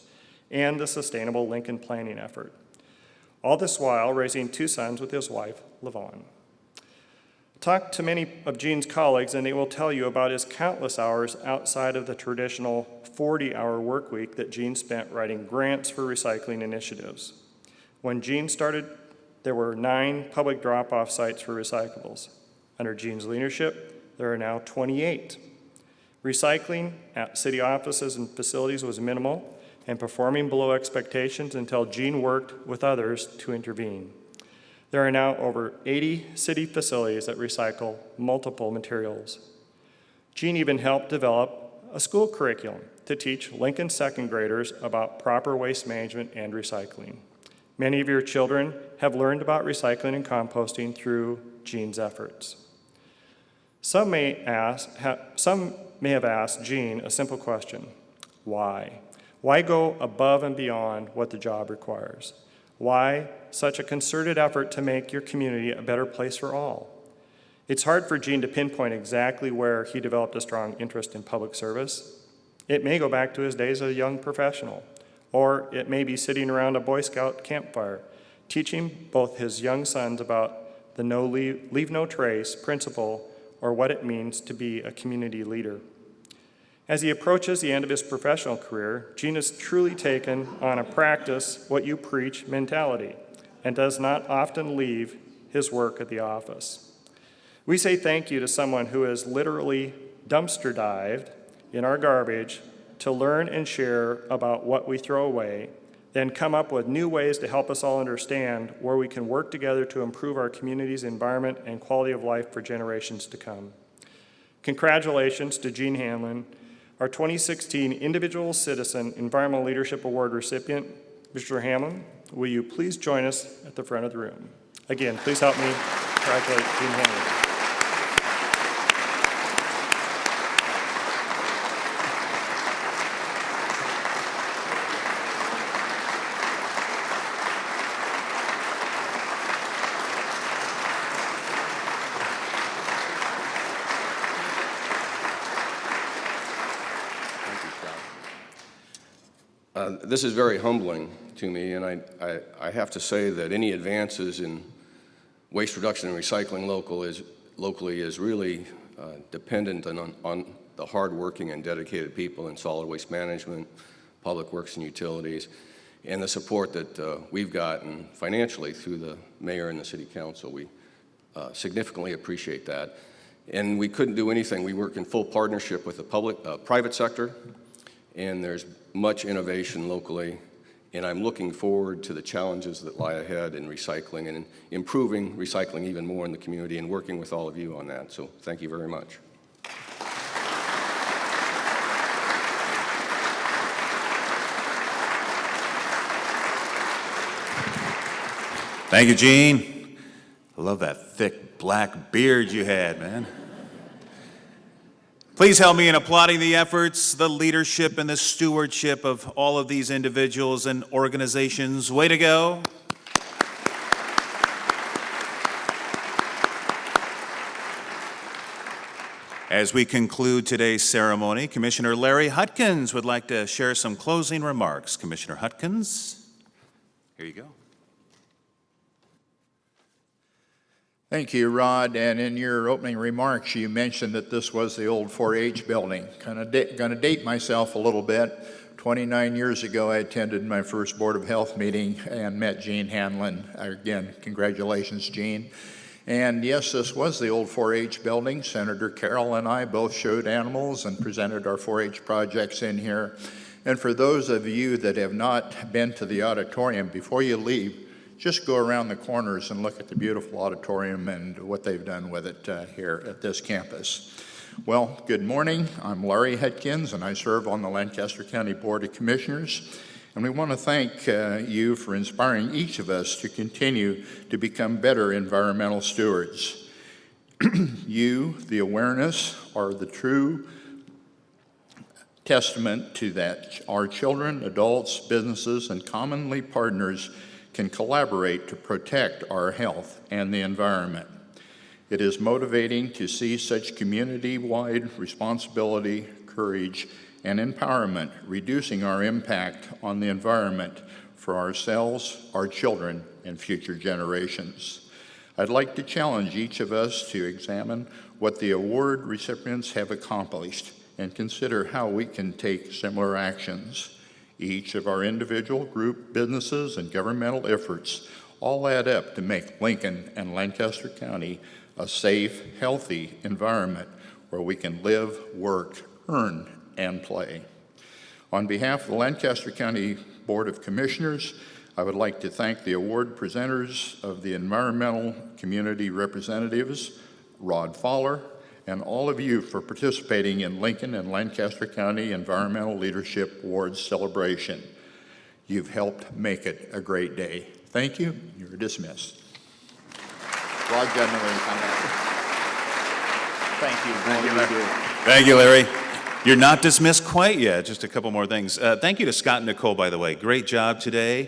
and the Sustainable Lincoln Planning effort. All this while raising 2 sons with his wife, LaVon. Talk to many of Gene's colleagues and they will tell you about his countless hours outside of the traditional 40-hour work week that Gene spent writing grants for recycling initiatives. When Gene started, there were 9 public drop-off sites for recyclables. Under Gene's leadership, there are now 28. Recycling at city offices and facilities was minimal and performing below expectations until Gene worked with others to intervene. There are now over 80 city facilities that recycle multiple materials. Gene even helped develop a school curriculum to teach Lincoln second graders about proper waste management and recycling. Many of your children have learned about recycling and composting through Gene's efforts. Some may have asked Gene a simple question: why? Why go above and beyond what the job requires? Why such a concerted effort to make your community a better place for all? It's hard for Gene to pinpoint exactly where he developed a strong interest in public service. It may go back to his days as a young professional, or it may be sitting around a Boy Scout campfire, teaching both his young sons about the leave no trace principle or what it means to be a community leader. As he approaches the end of his professional career, Gene has truly taken on a practice what you preach mentality and does not often leave his work at the office. We say thank you to someone who has literally dumpster dived in our garbage to learn and share about what we throw away, then come up with new ways to help us all understand where we can work together to improve our community's environment and quality of life for generations to come. Congratulations to Gene Hanlon, our 2016 Individual Citizen Environmental Leadership Award recipient. Mr. Hanlon, will you please join us at the front of the room? Again, please help me congratulate Gene Hanlon. This is very humbling to me, and I have to say that any advances in waste reduction and recycling locally is really dependent on the hardworking and dedicated people in solid waste management, public works and utilities, and the support that we've gotten financially through the mayor and the city council. We significantly appreciate that. And we couldn't do anything. We work in full partnership with the private sector, and there's much innovation locally, and I'm looking forward to the challenges that lie ahead in recycling and in improving recycling even more in the community and working with all of you on that. So thank you very much. Thank you, Gene. I love that thick black beard you had, man. Please help me in applauding the efforts, the leadership, and the stewardship of all of these individuals and organizations. Way to go. As we conclude today's ceremony, Commissioner Larry Hutkins would like to share some closing remarks. Commissioner Hutkins, here you go. Thank you, Rod. And in your opening remarks, you mentioned that this was the old 4-H building. Going to date myself a little bit. 29 years ago, I attended my first Board of Health meeting and met Gene Hanlon. Again, congratulations, Gene. And yes, this was the old 4-H building. Senator Carroll and I both showed animals and presented our 4-H projects in here. And for those of you that have not been to the auditorium, before you leave, just go around the corners and look at the beautiful auditorium and what they've done with it here at this campus. Well, good morning. I'm Larry Hetkins, and I serve on the Lancaster County Board of Commissioners. And we want to thank you for inspiring each of us to continue to become better environmental stewards. You, the awareness, are the true testament to that. Our children, adults, businesses, and commonly partners can collaborate to protect our health and the environment. It is motivating to see such community-wide responsibility, courage, and empowerment, reducing our impact on the environment for ourselves, our children, and future generations. I'd like to challenge each of us to examine what the award recipients have accomplished and consider how we can take similar actions. Each of our individual, group, businesses, and governmental efforts all add up to make Lincoln and Lancaster County a safe, healthy environment where we can live, work, earn, and play. On behalf of the Lancaster County Board of Commissioners, I would like to thank the award presenters of the environmental community representatives, Rod Fowler, and all of you for participating in Lincoln and Lancaster County Environmental Leadership Awards celebration. You've helped make it a great day. Thank you. You're dismissed. Rod got another comment. Thank you. Thank you, Larry. Thank you, Larry. You're not dismissed quite yet. Just a couple more things. Thank you to Scott and Nicole, by the way. Great job today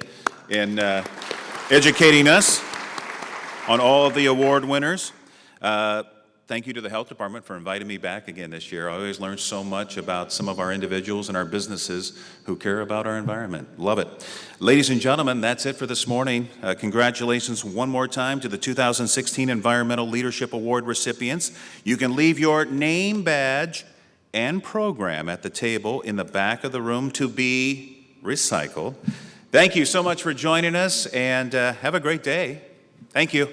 in educating us on all of the award winners. Thank you to the Health Department for inviting me back again this year. I always learn so much about some of our individuals and our businesses who care about our environment. Love it. Ladies and gentlemen, that's it for this morning. Congratulations one more time to the 2016 Environmental Leadership Award recipients. You can leave your name badge and program at the table in the back of the room to be recycled. Thank you so much for joining us, and have a great day. Thank you.